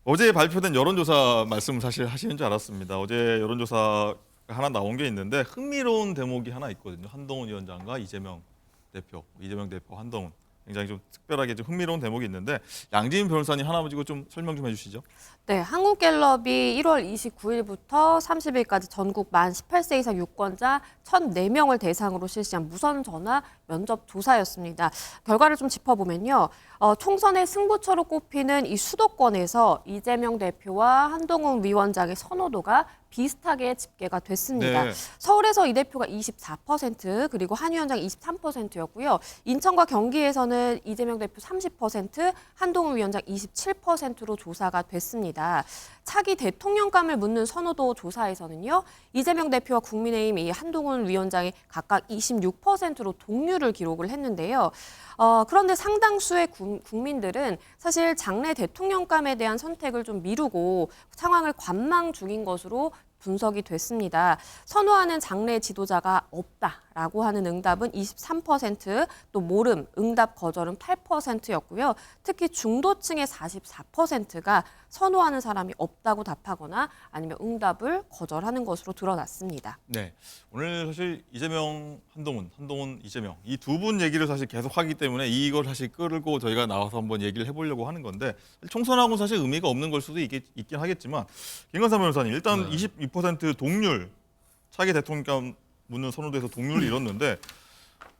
어제 발표된 여론조사 말씀 사실 하시는 줄 알았습니다. 어제 여론조사 하나 나온 게 있는데 흥미로운 대목이 하나 있거든요. 한동훈 위원장과 이재명 대표, 한동훈. 굉장히 좀 특별하게 좀 흥미로운 대목이 있는데 양지은 변호사님 하나 가지고 좀 설명 좀 해주시죠. 네, 한국갤럽이 1월 29일부터 30일까지 전국 만 18세 이상 유권자 1,004명을 대상으로 실시한 무선 전화 면접 조사였습니다. 결과를 좀 짚어보면요. 총선의 승부처로 꼽히는 이 수도권에서 이재명 대표와 한동훈 위원장의 선호도가 비슷하게 집계가 됐습니다. 네. 서울에서 이 대표가 24% 그리고 한 위원장이 23%였고요. 인천과 경기에서는 이재명 대표 30%, 한동훈 위원장 27%로 조사가 됐습니다. 차기 대통령감을 묻는 선호도 조사에서는요. 이재명 대표와 국민의힘 이 한동훈 위원장이 각각 26%로 동률을 기록을 했는데요. 그런데 상당수의 국민들은 사실 장래 대통령감에 대한 선택을 좀 미루고 상황을 관망 중인 것으로 분석이 됐습니다. 선호하는 장래 지도자가 없다라고 하는 응답은 23%, 또 모름, 응답 거절은 8%였고요. 특히 중도층의 44%가 선호하는 사람이 없다고 답하거나 아니면 응답을 거절하는 것으로 드러났습니다. 네, 오늘 사실 이재명, 한동훈, 이재명 이 두 분 얘기를 사실 계속 하기 때문에 이걸 사실 끌고 저희가 나와서 한번 얘기를 해보려고 하는 건데 총선하고는 사실 의미가 없는 걸 수도 있긴 하겠지만 김관삼 변호사님 일단 22% 동률 차기 대통령감 묻는 선호도에서 동률을 이뤘는데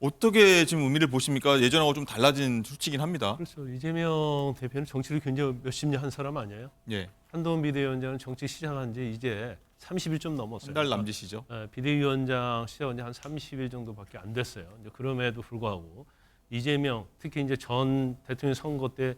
어떻게 지금 의미를 보십니까? 예전하고 좀 달라진 수치긴 합니다. 그렇죠. 이재명 대표는 정치를 굉장히 몇십 년 한 사람 아니에요? 예. 한동훈 비대위원장은 정치 시작한 지 이제 30일 좀 넘었어요. 한 달 남짓이죠. 비대위원장 시작한 지 한 30일 정도밖에 안 됐어요. 이제 그럼에도 불구하고 이재명 특히 이제 전 대통령 선거 때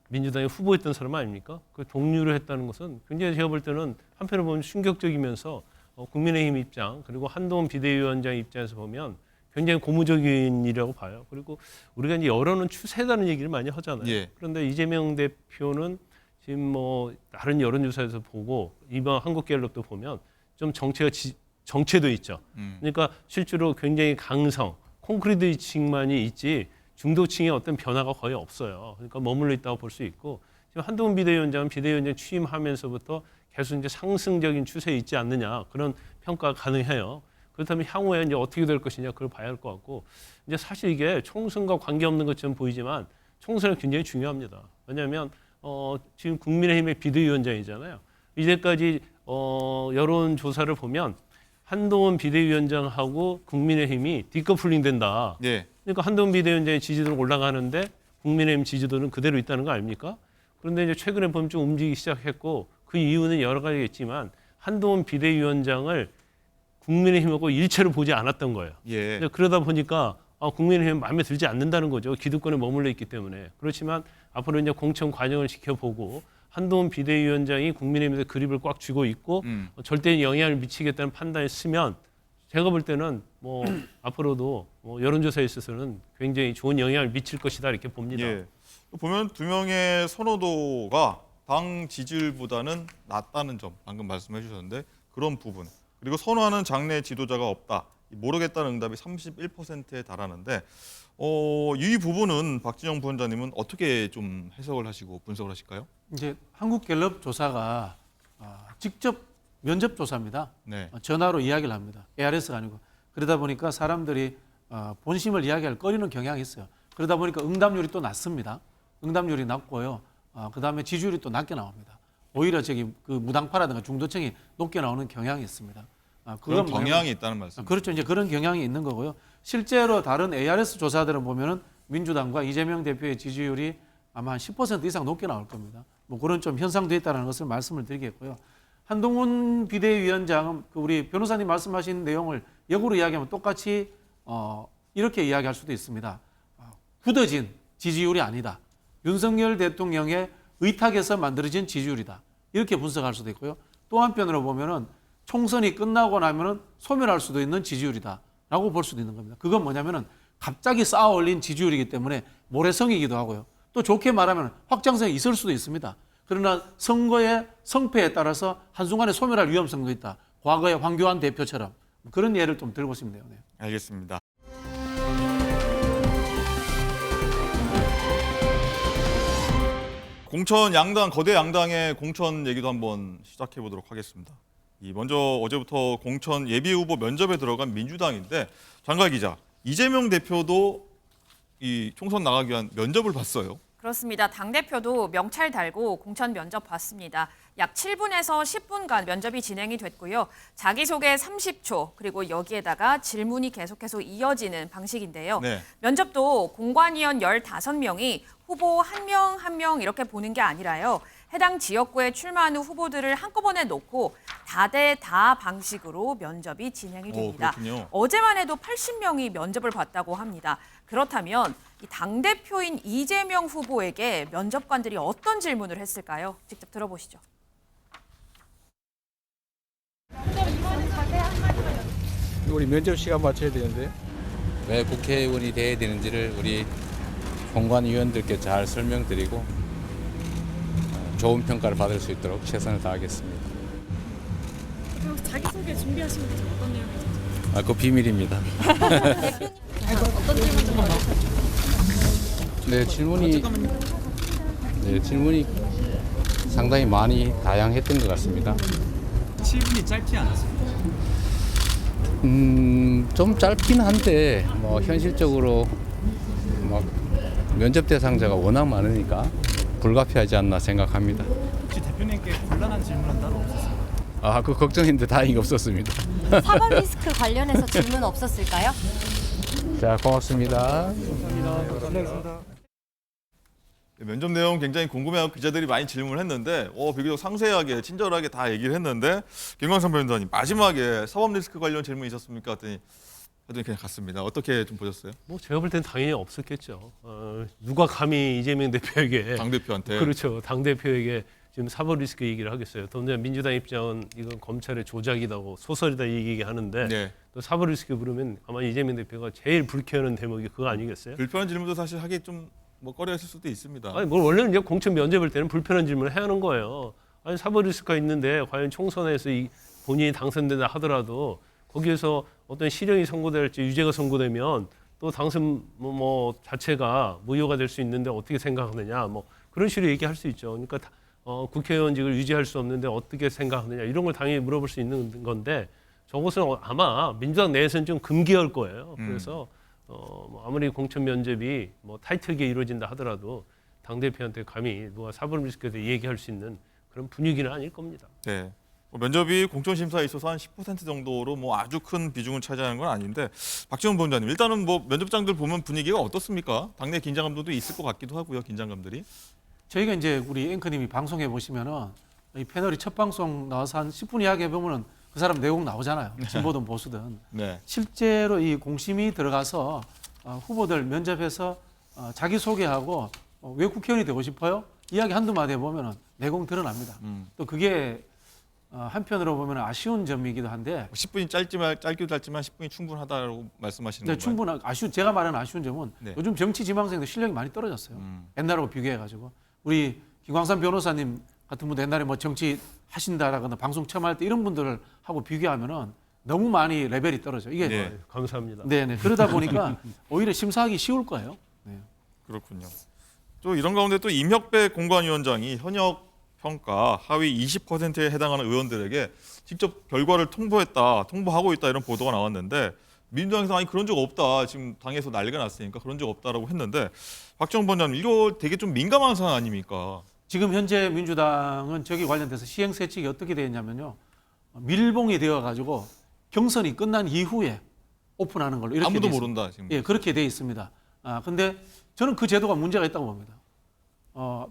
민주당이 후보했던 사람 아닙니까? 그 동률을 했다는 것은 굉장히 제가 볼 때는 한편으로 보면 충격적이면서 국민의힘 입장 그리고 한동훈 비대위원장 입장에서 보면 굉장히 고무적인 일이라고 봐요. 그리고 우리가 이제 여론은 추세라는 얘기를 많이 하잖아요. 예. 그런데 이재명 대표는 지금 뭐 다른 여론조사에서 보고 이번 한국갤럽도 보면 좀 정체도 있죠. 그러니까 실제로 굉장히 강성, 콘크리트층만이 있지 중도층의 어떤 변화가 거의 없어요. 그러니까 머물러 있다고 볼 수 있고 지금 한동훈 비대위원장은 비대위원장 취임하면서부터 계속 이제 상승적인 추세에 있지 않느냐 그런 평가가 가능해요. 그렇다면 향후에 이제 어떻게 될 것이냐 그걸 봐야 할 것 같고 이제 사실 이게 총선과 관계없는 것처럼 보이지만 총선은 굉장히 중요합니다. 왜냐하면 지금 국민의힘의 비대위원장이잖아요. 이제까지 여론 조사를 보면 한동훈 비대위원장하고 국민의힘이 디커플링 된다. 예. 그러니까 한동훈 비대위원장의 지지도는 올라가는데 국민의힘 지지도는 그대로 있다는 거 아닙니까? 그런데 이제 최근에 보면 좀 움직이기 시작했고 그 이유는 여러 가지겠지만 한동훈 비대위원장을 국민의힘하고 일체로 보지 않았던 거예요. 예. 그러다 보니까 국민의힘 마음에 들지 않는다는 거죠. 기득권에 머물러 있기 때문에. 그렇지만 앞으로 이제 공천 과정을 지켜보고 한동훈 비대위원장이 국민의힘에서 그립을 꽉 쥐고 있고 절대 영향을 미치겠다는 판단을 쓰면 제가 볼 때는 뭐 앞으로도 뭐 여론조사에 있어서는 굉장히 좋은 영향을 미칠 것이다 이렇게 봅니다. 예. 보면 두 명의 선호도가 당 지지율보다는 낮다는 점 방금 말씀해 주셨는데 그런 부분 그리고 선호하는 장내 지도자가 없다. 모르겠다는 응답이 31%에 달하는데 이 부분은 박진영 부원장님은 어떻게 좀 해석을 하시고 분석을 하실까요? 이제 한국갤럽 조사가 직접 면접 조사입니다. 네. 전화로 이야기를 합니다. ARS가 아니고. 그러다 보니까 사람들이 본심을 이야기할 꺼리는 경향이 있어요. 그러다 보니까 응답률이 또 낮습니다. 응답률이 낮고요. 그다음에 지지율이 또 낮게 나옵니다. 오히려 저기 그 무당파라든가 중도층이 높게 나오는 경향이 있습니다. 그런 경향이 있다는 말씀. 그렇죠. 이제 그런 경향이 있는 거고요. 실제로 다른 ARS 조사들은 보면은 민주당과 이재명 대표의 지지율이 아마 한 10% 이상 높게 나올 겁니다. 뭐 그런 좀 현상도 있다는 것을 말씀을 드리겠고요. 한동훈 비대위원장은 그 우리 변호사님 말씀하신 내용을 역으로 이야기하면 똑같이 이렇게 이야기할 수도 있습니다. 굳어진 지지율이 아니다. 윤석열 대통령의 의탁에서 만들어진 지지율이다. 이렇게 분석할 수도 있고요. 또 한편으로 보면은 총선이 끝나고 나면은 소멸할 수도 있는 지지율이다라고 볼 수도 있는 겁니다. 그건 뭐냐면은 갑자기 쌓아 올린 지지율이기 때문에 모래성이기도 하고요. 또 좋게 말하면 확장성이 있을 수도 있습니다. 그러나 선거의 성패에 따라서 한순간에 소멸할 위험성도 있다. 과거의 황교안 대표처럼 그런 예를 좀 들고 싶네요. 네. 알겠습니다. 공천 양당 거대 양당의 공천 얘기도 한번 시작해 보도록 하겠습니다. 먼저 어제부터 공천 예비 후보 면접에 들어간 민주당인데 장갈 기자, 이재명 대표도 이 총선 나가기 위한 면접을 봤어요. 그렇습니다. 당대표도 명찰 달고 공천 면접 봤습니다. 약 7분에서 10분간 면접이 진행이 됐고요. 자기소개 30초 그리고 여기에다가 질문이 계속해서 이어지는 방식인데요. 네. 면접도 공관위원 15명이 후보 한 명 한 명 이렇게 보는 게 아니라요. 해당 지역구에 출마하는 후보들을 한꺼번에 놓고 다대다 방식으로 면접이 진행이 됩니다. 그렇군요. 어제만 해도 80명이 면접을 봤다고 합니다. 그렇다면 이 당대표인 이재명 후보에게 면접관들이 어떤 질문을 했을까요? 직접 들어보시죠. 우리 면접 시간 맞춰야 되는데. 왜 국회의원이 돼야 되는지를 우리 공관위원들께 잘 설명드리고 좋은 평가를 받을 수 있도록 최선을 다하겠습니다. 그럼 자기소개 준비하시는 게 어떤 내용이죠? 그거 비밀입니다. 어떤 질문 좀 네, 질문이 상당히 많이 다양했던 것 같습니다. 7분이 짧지 않았습니까? 좀 짧긴 한데 뭐 현실적으로 뭐 면접 대상자가 워낙 많으니까 불가피하지 않나 생각합니다. 혹시 대표님께 곤란한 질문은 따로 없었습니까? 그 걱정인데 다행히 없었습니다. 사법 리스크 관련해서 질문 없었을까요? 자, 고맙습니다. 감사합니다. 면접 내용 굉장히 궁금해하고 기자들이 많이 질문을 했는데 비교적 상세하게 친절하게 다 얘기를 했는데 김광선 변호사님 마지막에 사법 리스크 관련 질문 있었습니까? 했더니 그냥 갔습니다. 어떻게 좀 보셨어요? 뭐 제가 볼 때는 당연히 없었겠죠. 누가 감히 이재명 대표에게 당대표한테 그렇죠. 당대표에게 지금 사법 리스크 얘기를 하겠어요. 더군다나 민주당 입장은 이건 검찰의 조작이다고 소설이다 이 얘기하는데 네. 또 사법 리스크 부르면 아마 이재명 대표가 제일 불쾌하는 대목이 그거 아니겠어요? 불편한 질문도 사실 하기 좀 꺼려했을 수도 있습니다. 아니 뭘 원래는 이제 공천 면접을 때는 불편한 질문을 해야 하는 거예요. 아니 사법 리스크가 있는데 과연 총선에서 본인이 당선된다 하더라도 거기에서 어떤 실형이 선고될지 유죄가 선고되면 또 당선 뭐 자체가 무효가 될 수 있는데 어떻게 생각하느냐 뭐 그런 식으로 얘기할 수 있죠. 그러니까 국회의원직을 유지할 수 없는데 어떻게 생각하느냐 이런 걸 당연히 물어볼 수 있는 건데 저것은 아마 민주당 내에서는 좀 금기할 거예요. 그래서 아무리 공천 면접이 뭐 타이트하게 이루어진다 하더라도 당 대표한테 감히 누가 사법 리스크에 대해 얘기할 수 있는 그런 분위기는 아닐 겁니다. 네. 면접이 공천 심사에 있어서 한 10% 정도로 아주 큰 비중을 차지하는 건 아닌데 박지원 본자님 일단은 면접장들 보면 분위기가 어떻습니까? 당내 긴장감도 있을 것 같기도 하고요. 긴장감들이. 저희가 이제 우리 앵커님이 방송해 보시면은 이 패널이 첫 방송 나와서 한 10분 이야기해 보면은 그 사람 내용 나오잖아요. 진보든 보수든. 네. 실제로 이 공심이 들어가서 후보들 면접해서 자기 소개하고 왜 국회의원이 되고 싶어요? 이야기 한두 마디 해보면 내공 드러납니다. 또 그게 한편으로 보면 아쉬운 점이기도 한데 10분이 짧지만 10분이 충분하다고 말씀하시는 건가요? 충분한 제가 말하는 아쉬운 점은 네. 요즘 정치 지망생들 실력이 많이 떨어졌어요. 옛날하고 비교해가지고 우리 김광삼 변호사님 같은 분도 옛날에 뭐 정치 하신다라거나 방송 처음 할 때 이런 분들을 하고 비교하면은 너무 많이 레벨이 떨어져. 이게 네. 감사합니다. 네네. 그러다 보니까 오히려 심사하기 쉬울 거예요. 네. 그렇군요. 또 이런 가운데 또 임혁배 공관위원장이 현역 평가 하위 20%에 해당하는 의원들에게 직접 결과를 통보하고 있다 이런 보도가 나왔는데 민주당에서 아니 그런 적 없다. 지금 당에서 난리가 났으니까 그런 적 없다라고 했는데 박정원 원장님 이거 되게 좀 민감한 상황 아닙니까? 지금 현재 민주당은 저기 관련돼서 시행세칙이 어떻게 되어 있냐면요. 밀봉이 되어가지고 경선이 끝난 이후에 오픈하는 걸로 이렇게 아무도 돼 모른다 지금. 예, 그렇게 돼 있습니다. 근데 저는 그 제도가 문제가 있다고 봅니다.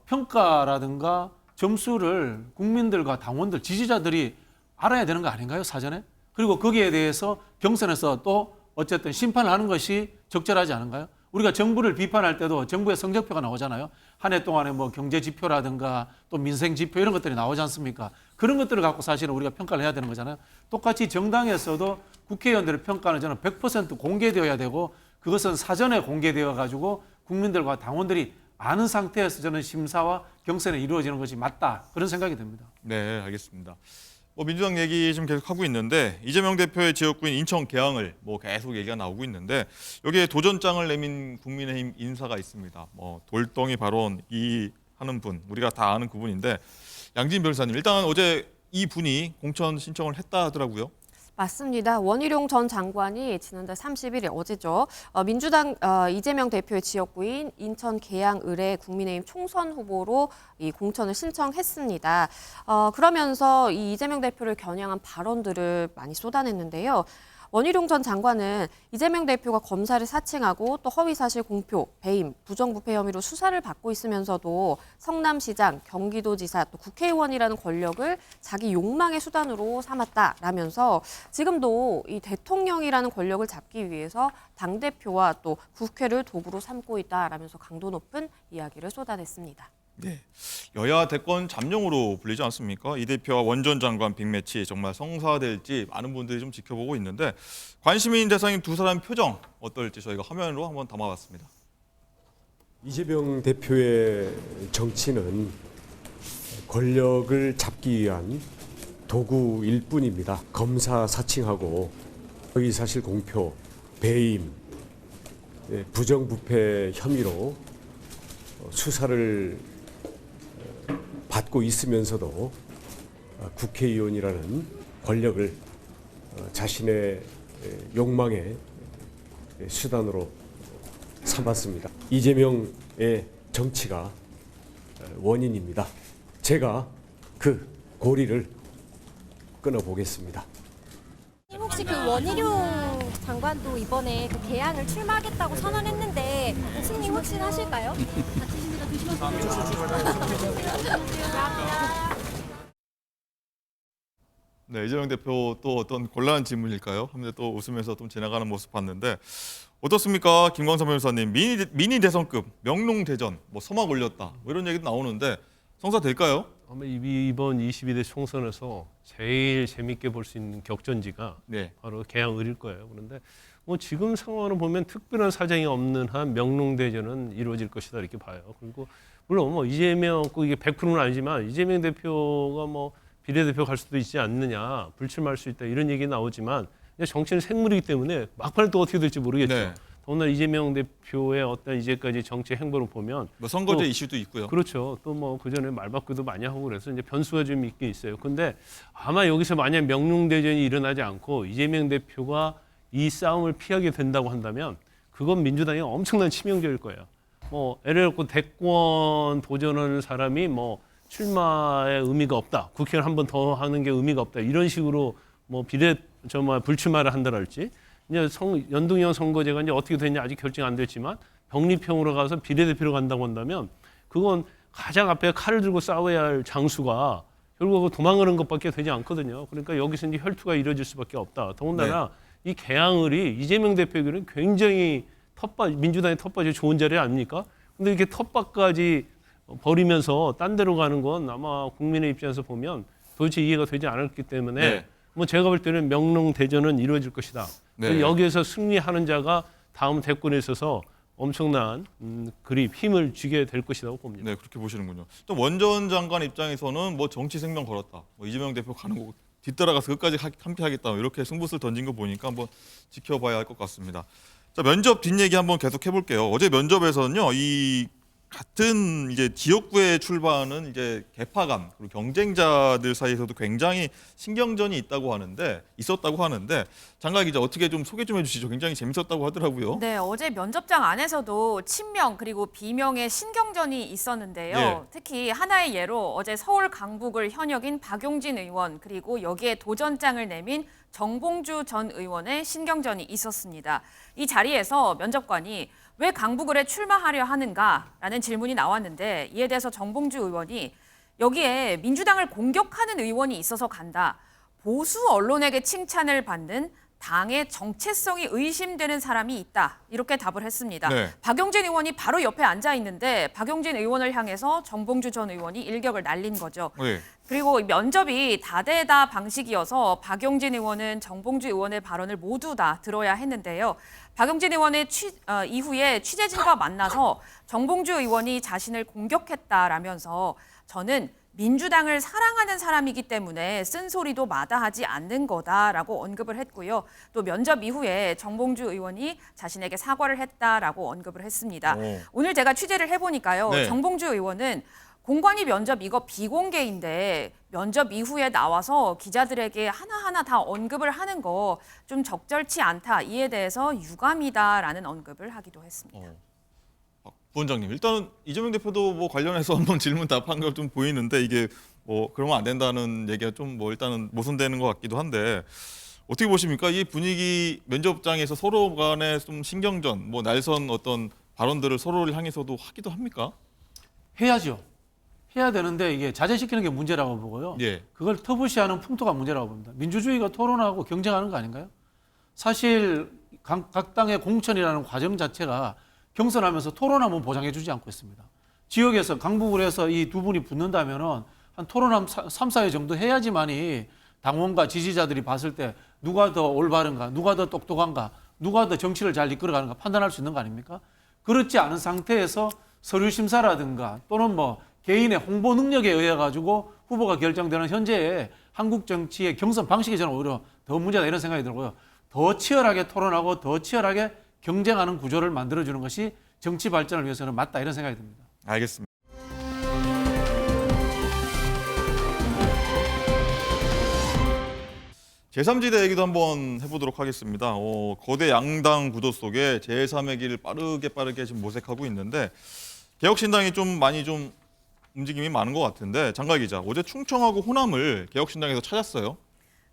평가라든가 점수를 국민들과 당원들, 지지자들이 알아야 되는 거 아닌가요, 사전에? 그리고 거기에 대해서 경선에서 또 어쨌든 심판을 하는 것이 적절하지 않은가요? 우리가 정부를 비판할 때도 정부의 성적표가 나오잖아요. 한 해 동안에 뭐 경제 지표라든가 또 민생 지표 이런 것들이 나오지 않습니까? 그런 것들을 갖고 사실은 우리가 평가를 해야 되는 거잖아요. 똑같이 정당에서도 국회의원들의 평가는 저는 100% 공개되어야 되고 그것은 사전에 공개되어 가지고 국민들과 당원들이 아는 상태에서 저는 심사와 경선이 이루어지는 것이 맞다. 그런 생각이 듭니다. 네, 알겠습니다. 민주당 얘기 좀 계속 하고 있는데 이재명 대표의 지역구인 인천 계양을 계속 얘기가 나오고 있는데 여기에 도전장을 내민 국민의힘 인사가 있습니다. 돌덩이 발언 하는 분 우리가 다 아는 그분인데 양진 변호사님 일단 어제 이 분이 공천 신청을 했다 하더라고요. 맞습니다. 원희룡 전 장관이 지난달 30일 어제죠. 민주당 이재명 대표의 지역구인 인천 계양을의 국민의힘 총선 후보로 이 공천을 신청했습니다. 그러면서 이 이재명 대표를 겨냥한 발언들을 많이 쏟아냈는데요. 원희룡 전 장관은 이재명 대표가 검사를 사칭하고 또 허위사실 공표, 배임, 부정부패 혐의로 수사를 받고 있으면서도 성남시장, 경기도지사, 또 국회의원이라는 권력을 자기 욕망의 수단으로 삼았다라면서 지금도 이 대통령이라는 권력을 잡기 위해서 당대표와 또 국회를 도구로 삼고 있다라면서 강도 높은 이야기를 쏟아냈습니다. 네, 여야 대권 잠룡으로 불리지 않습니까? 이 대표와 원 전 장관 빅매치 정말 성사될지 많은 분들이 좀 지켜보고 있는데 관심 있는 대상인 두 사람 표정 어떨지 저희가 화면으로 한번 담아봤습니다. 이재명 대표의 정치는 권력을 잡기 위한 도구일 뿐입니다. 검사 사칭하고 허위사실 공표, 배임, 부정부패 혐의로 수사를 받고 있으면서도 국회의원이라는 권력을 자신의 욕망의 수단으로 삼았습니다. 이재명의 정치가 원인입니다. 제가 그 고리를 끊어보겠습니다. 혹시 그 원희룡 장관도 이번에 그 개항을 출마하겠다고 선언했는데 승리 확신하실까요? 네, 이재명 대표 또 어떤 곤란한 질문일까요? 하면서 또 웃으면서 좀 지나가는 모습 봤는데 어떻습니까? 김광삼 변호사님 미니 대선급 명농대전 서막 올렸다 이런 얘기도 나오는데 성사될까요? 이번 22대 총선에서 제일 재밌게 볼 수 있는 격전지가 바로 계양을일 거예요. 그런데 지금 상황으로 보면 특별한 사정이 없는 한 명농대전은 이루어질 것이다 이렇게 봐요. 그리고 물론 이재명 이게 100%는 아니지만 이재명 대표가 비례대표 갈 수도 있지 않느냐, 불출마할 수 있다 이런 얘기 나오지만 정치는 생물이기 때문에 막판에 또 어떻게 될지 모르겠죠. 네. 더구나 이재명 대표의 어떤 이제까지 정치 행보를 보면 선거제 이슈도 있고요. 그렇죠. 또 그 전에 말바꾸도 많이 하고 그래서 이제 변수가 좀 있긴 있어요. 근데 아마 여기서 만약 명농대전이 일어나지 않고 이재명 대표가 이 싸움을 피하게 된다고 한다면 그건 민주당이 엄청난 치명적일 거예요. 예를 들고 대권 도전하는 사람이 출마의 의미가 없다. 국회를 한 번 더 하는 게 의미가 없다. 이런 식으로 불출마를 한다랄지. 이제 연동형 선거제가 이제 어떻게 되냐 아직 결정 안 됐지만 병립형으로 가서 비례대표로 간다고 한다면 그건 가장 앞에 칼을 들고 싸워야 할 장수가 결국 도망가는 것밖에 되지 않거든요. 그러니까 여기서 이제 혈투가 이루어질 수밖에 없다. 더군다나 이 계양을이 이재명 대표에게는 굉장히 민주당의 텃밭이 좋은 자리 아닙니까? 근데 이렇게 텃밭까지 버리면서 딴 데로 가는 건 아마 국민의 입장에서 보면 도대체 이해가 되지 않았기 때문에 네. 뭐 제가 볼 때는 명론대전은 이루어질 것이다. 네. 여기에서 승리하는 자가 다음 대권에 있어서 엄청난 힘을 쥐게 될 것이라고 봅니다. 네, 그렇게 보시는군요. 또 원전 장관 입장에서는 뭐 정치 생명 걸었다. 뭐 이재명 대표 가는 거 뒤따라가서 끝까지 함께하겠다. 이렇게 승부수를 던진 거 보니까 한번 지켜봐야 할 것 같습니다. 자, 면접 뒷얘기 한번 계속 해볼게요. 어제 면접에서는요, 이 같은 이제 지역구에 출마하는 이제 개파감 그리고 경쟁자들 사이에서도 굉장히 신경전이 있었다고 하는데 장가 기자 어떻게 좀 소개 좀 해주시죠. 굉장히 재밌었다고 하더라고요. 네, 어제 면접장 안에서도 친명 그리고 비명의 신경전이 있었는데요. 예. 특히 하나의 예로 어제 서울 강북을 현역인 박용진 의원 그리고 여기에 도전장을 내민 정봉주 전 의원의 신경전이 있었습니다. 이 자리에서 면접관이 왜 강북을에 출마하려 하는가라는 질문이 나왔는데 이에 대해서 정봉주 의원이 여기에 민주당을 공격하는 의원이 있어서 간다. 보수 언론에게 칭찬을 받는 당의 정체성이 의심되는 사람이 있다. 이렇게 답을 했습니다. 네. 박용진 의원이 바로 옆에 앉아 있는데 박용진 의원을 향해서 정봉주 전 의원이 일격을 날린 거죠. 네. 그리고 면접이 다대다 방식이어서 박용진 의원은 정봉주 의원의 발언을 모두 다 들어야 했는데요. 박용진 의원의 이후에 취재진과 만나서 정봉주 의원이 자신을 공격했다라면서 저는 민주당을 사랑하는 사람이기 때문에 쓴소리도 마다하지 않는 거다라고 언급을 했고요. 또 면접 이후에 정봉주 의원이 자신에게 사과를 했다라고 언급을 했습니다. 오늘 제가 취재를 해보니까요. 네. 정봉주 의원은 공관위 면접 이거 비공개인데 면접 이후에 나와서 기자들에게 하나하나 다 언급을 하는 거 좀 적절치 않다. 이에 대해서 유감이다라는 언급을 하기도 했습니다. 부원장님, 일단은 이재명 대표도 뭐 관련해서 한번 질문 답한 걸 좀 보이는데 이게 뭐 그러면 안 된다는 얘기가 좀 뭐 일단은 모순되는 것 같기도 한데 어떻게 보십니까? 이 분위기 면접장에서 서로 간에 좀 신경전, 뭐 날선 어떤 발언들을 서로를 향해서도 하기도 합니까? 해야죠. 해야 되는데 이게 자제시키는 게 문제라고 보고요. 예. 그걸 터부시하는 풍토가 문제라고 봅니다. 민주주의가 토론하고 경쟁하는 거 아닌가요? 사실 각 당의 공천이라는 과정 자체가 경선하면서 토론함은 보장해주지 않고 있습니다. 지역에서 강북을 해서 이 두 분이 붙는다면은 한 토론함 3, 4회 정도 해야지만이 당원과 지지자들이 봤을 때 누가 더 올바른가, 누가 더 똑똑한가, 누가 더 정치를 잘 이끌어가는가 판단할 수 있는 거 아닙니까? 그렇지 않은 상태에서 서류 심사라든가 또는 뭐 개인의 홍보 능력에 의해 가지고 후보가 결정되는 현재의 한국 정치의 경선 방식이 저는 오히려 더 문제다 이런 생각이 들고요. 더 치열하게 토론하고 더 치열하게 경쟁하는 구조를 만들어주는 것이 정치 발전을 위해서는 맞다 이런 생각이 듭니다. 알겠습니다. 제3지대 얘기도 한번 해보도록 하겠습니다. 거대 양당 구도 속에 제3의 길을 빠르게 지금 모색하고 있는데 개혁신당이 좀 많이 좀 움직임이 많은 것 같은데 장가 기자, 어제 충청하고 호남을 개혁신당에서 찾았어요.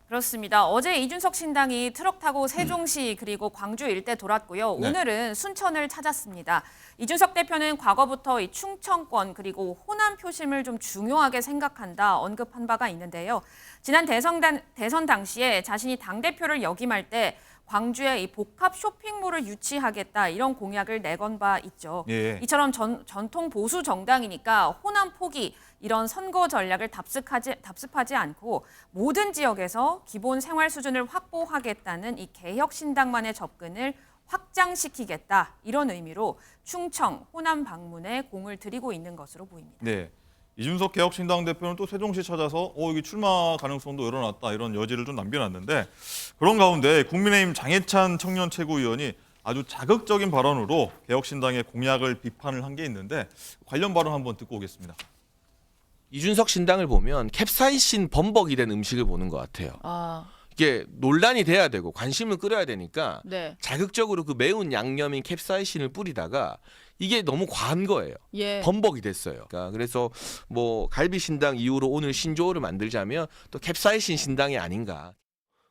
그렇습니다. 어제 이준석 신당이 트럭 타고 세종시 그리고 광주 일대 돌았고요. 네. 오늘은 순천을 찾았습니다. 이준석 대표는 과거부터 이 충청권 그리고 호남 표심을 좀 중요하게 생각한다 언급한 바가 있는데요. 지난 대선 당시에 자신이 당대표를 역임할 때 광주에 이 복합 쇼핑몰을 유치하겠다 이런 공약을 내건 바 있죠. 예. 이처럼 전통 보수 정당이니까 호남 포기 이런 선거 전략을 답습하지 않고 모든 지역에서 기본 생활 수준을 확보하겠다는 이 개혁신당만의 접근을 확장시키겠다 이런 의미로 충청, 호남 방문에 공을 들이고 있는 것으로 보입니다. 네. 이준석 개혁신당 대표는 또 세종시 찾아서 이게 출마 가능성도 열어놨다 이런 여지를 좀 남겨놨는데 그런 가운데 국민의힘 장해찬 청년 최고위원이 아주 자극적인 발언으로 개혁신당의 공약을 비판을 한 게 있는데 관련 발언 한번 듣고 오겠습니다. 이준석 신당을 보면 캡사이신 범벅이 된 음식을 보는 것 같아요. 이게 논란이 돼야 되고 관심을 끌어야 되니까 네. 자극적으로 그 매운 양념인 캡사이신을 뿌리다가 이게 너무 과한 거예요. 예. 범벅이 됐어요. 그러니까 그래서 뭐 갈비 신당 이후로 오늘 신조어를 만들자면 또 캡사이신 신당이 아닌가.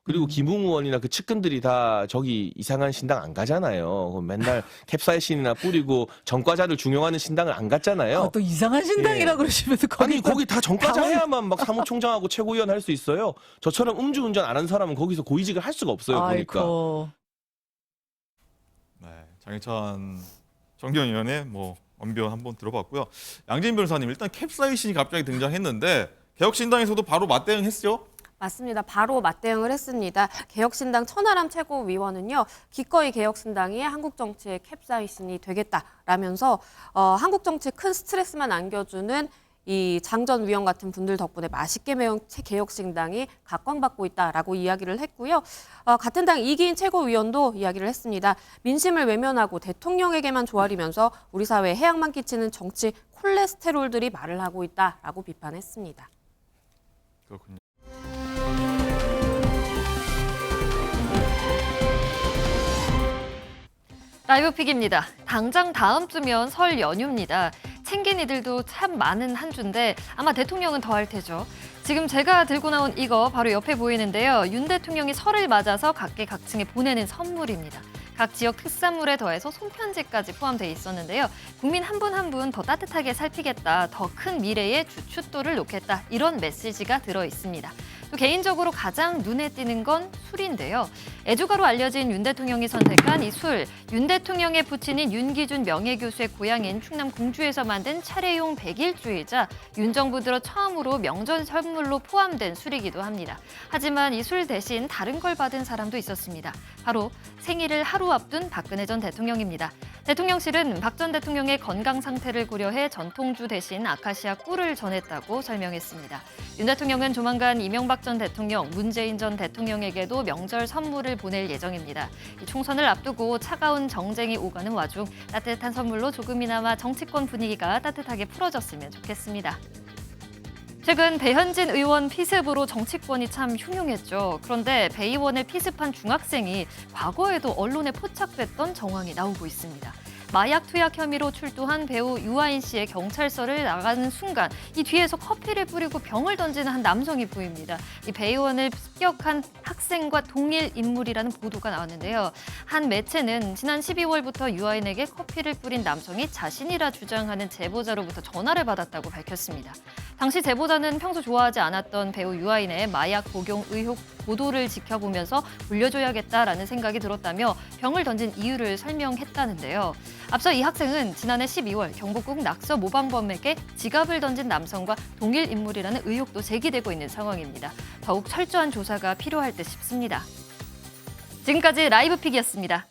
그리고 김웅 의원이나 그 측근들이 다 저기 이상한 신당 안 가잖아요. 맨날 캡사이신이나 뿌리고 전과자를 중용하는 신당을 안 갔잖아요. 또 이상한 신당이라 그러시면서 아니 거기 다 전과자 해야만 막 사무총장하고 최고위원 할 수 있어요. 저처럼 음주운전 안 한 사람은 거기서 고위직을 할 수가 없어요. 보니까. 아이고. 네, 장해찬 정경위원의 언변 한번 들어봤고요. 양재인 변호사님, 일단 캡사이신이 갑자기 등장했는데 개혁신당에서도 바로 맞대응했죠? 맞습니다. 바로 맞대응을 했습니다. 개혁신당 천하람 최고위원은요, 기꺼이 개혁신당이 한국 정치의 캡사이신이 되겠다라면서 한국 정치에 큰 스트레스만 안겨주는 이 장 전 위원 같은 분들 덕분에 맛있게 매운 개혁신당이 각광받고 있다라고 이야기를 했고요. 같은 당 이기인 최고위원도 이야기를 했습니다. 민심을 외면하고 대통령에게만 조아리면서 우리 사회에 해악만 끼치는 정치 콜레스테롤들이 말을 하고 있다라고 비판했습니다. 그렇군요. 라이브 픽입니다. 당장 다음 주면 설 연휴입니다. 챙긴 이들도 참 많은 한 주인데 아마 대통령은 더 할 테죠. 지금 제가 들고 나온 이거 바로 옆에 보이는데요. 윤 대통령이 설을 맞아서 각계각층에 보내는 선물입니다. 각 지역 특산물에 더해서 손편지까지 포함되어 있었는데요. 국민 한 분 한 분 더 따뜻하게 살피겠다, 더 큰 미래에 주춧돌을 놓겠다, 이런 메시지가 들어 있습니다. 또 개인적으로 가장 눈에 띄는 건 술인데요. 애주가로 알려진 윤 대통령이 선택한 이 술, 윤 대통령의 부친인 윤기준 명예교수의 고향인 충남 공주에서 만든 차례용 100일주이자 윤 정부 들어 처음으로 명절 선물로 포함된 술이기도 합니다. 하지만 이 술 대신 다른 걸 받은 사람도 있었습니다. 바로 생일을 하루 앞둔 박근혜 전 대통령입니다. 대통령실은 박 전 대통령의 건강 상태를 고려해 전통주 대신 아카시아 꿀을 전했다고 설명했습니다. 윤 대통령은 조만간 이명박 전 대통령, 문재인 전 대통령에게도 명절 선물을 보낼 예정입니다. 이 총선을 앞두고 차가운 정쟁이 오가는 와중 따뜻한 선물로 조금이나마 정치권 분위기가 따뜻하게 풀어졌으면 좋겠습니다. 최근 배현진 의원 피습으로 정치권이 참 흉흉했죠. 그런데 배 의원을 피습한 중학생이 과거에도 언론에 포착됐던 정황이 나오고 있습니다. 마약 투약 혐의로 출두한 배우 유아인 씨의 경찰서를 나가는 순간 이 뒤에서 커피를 뿌리고 병을 던지는 한 남성이 보입니다. 이 배 의원을 습격한 학생과 동일 인물이라는 보도가 나왔는데요. 한 매체는 지난 12월부터 유아인에게 커피를 뿌린 남성이 자신이라 주장하는 제보자로부터 전화를 받았다고 밝혔습니다. 당시 제보자는 평소 좋아하지 않았던 배우 유아인의 마약 복용 의혹 보도를 지켜보면서 돌려줘야겠다라는 생각이 들었다며 병을 던진 이유를 설명했다는데요. 앞서 이 학생은 지난해 12월 경복궁 낙서 모방범에게 지갑을 던진 남성과 동일 인물이라는 의혹도 제기되고 있는 상황입니다. 더욱 철저한 조사가 필요할 듯 싶습니다. 지금까지 라이브픽이었습니다.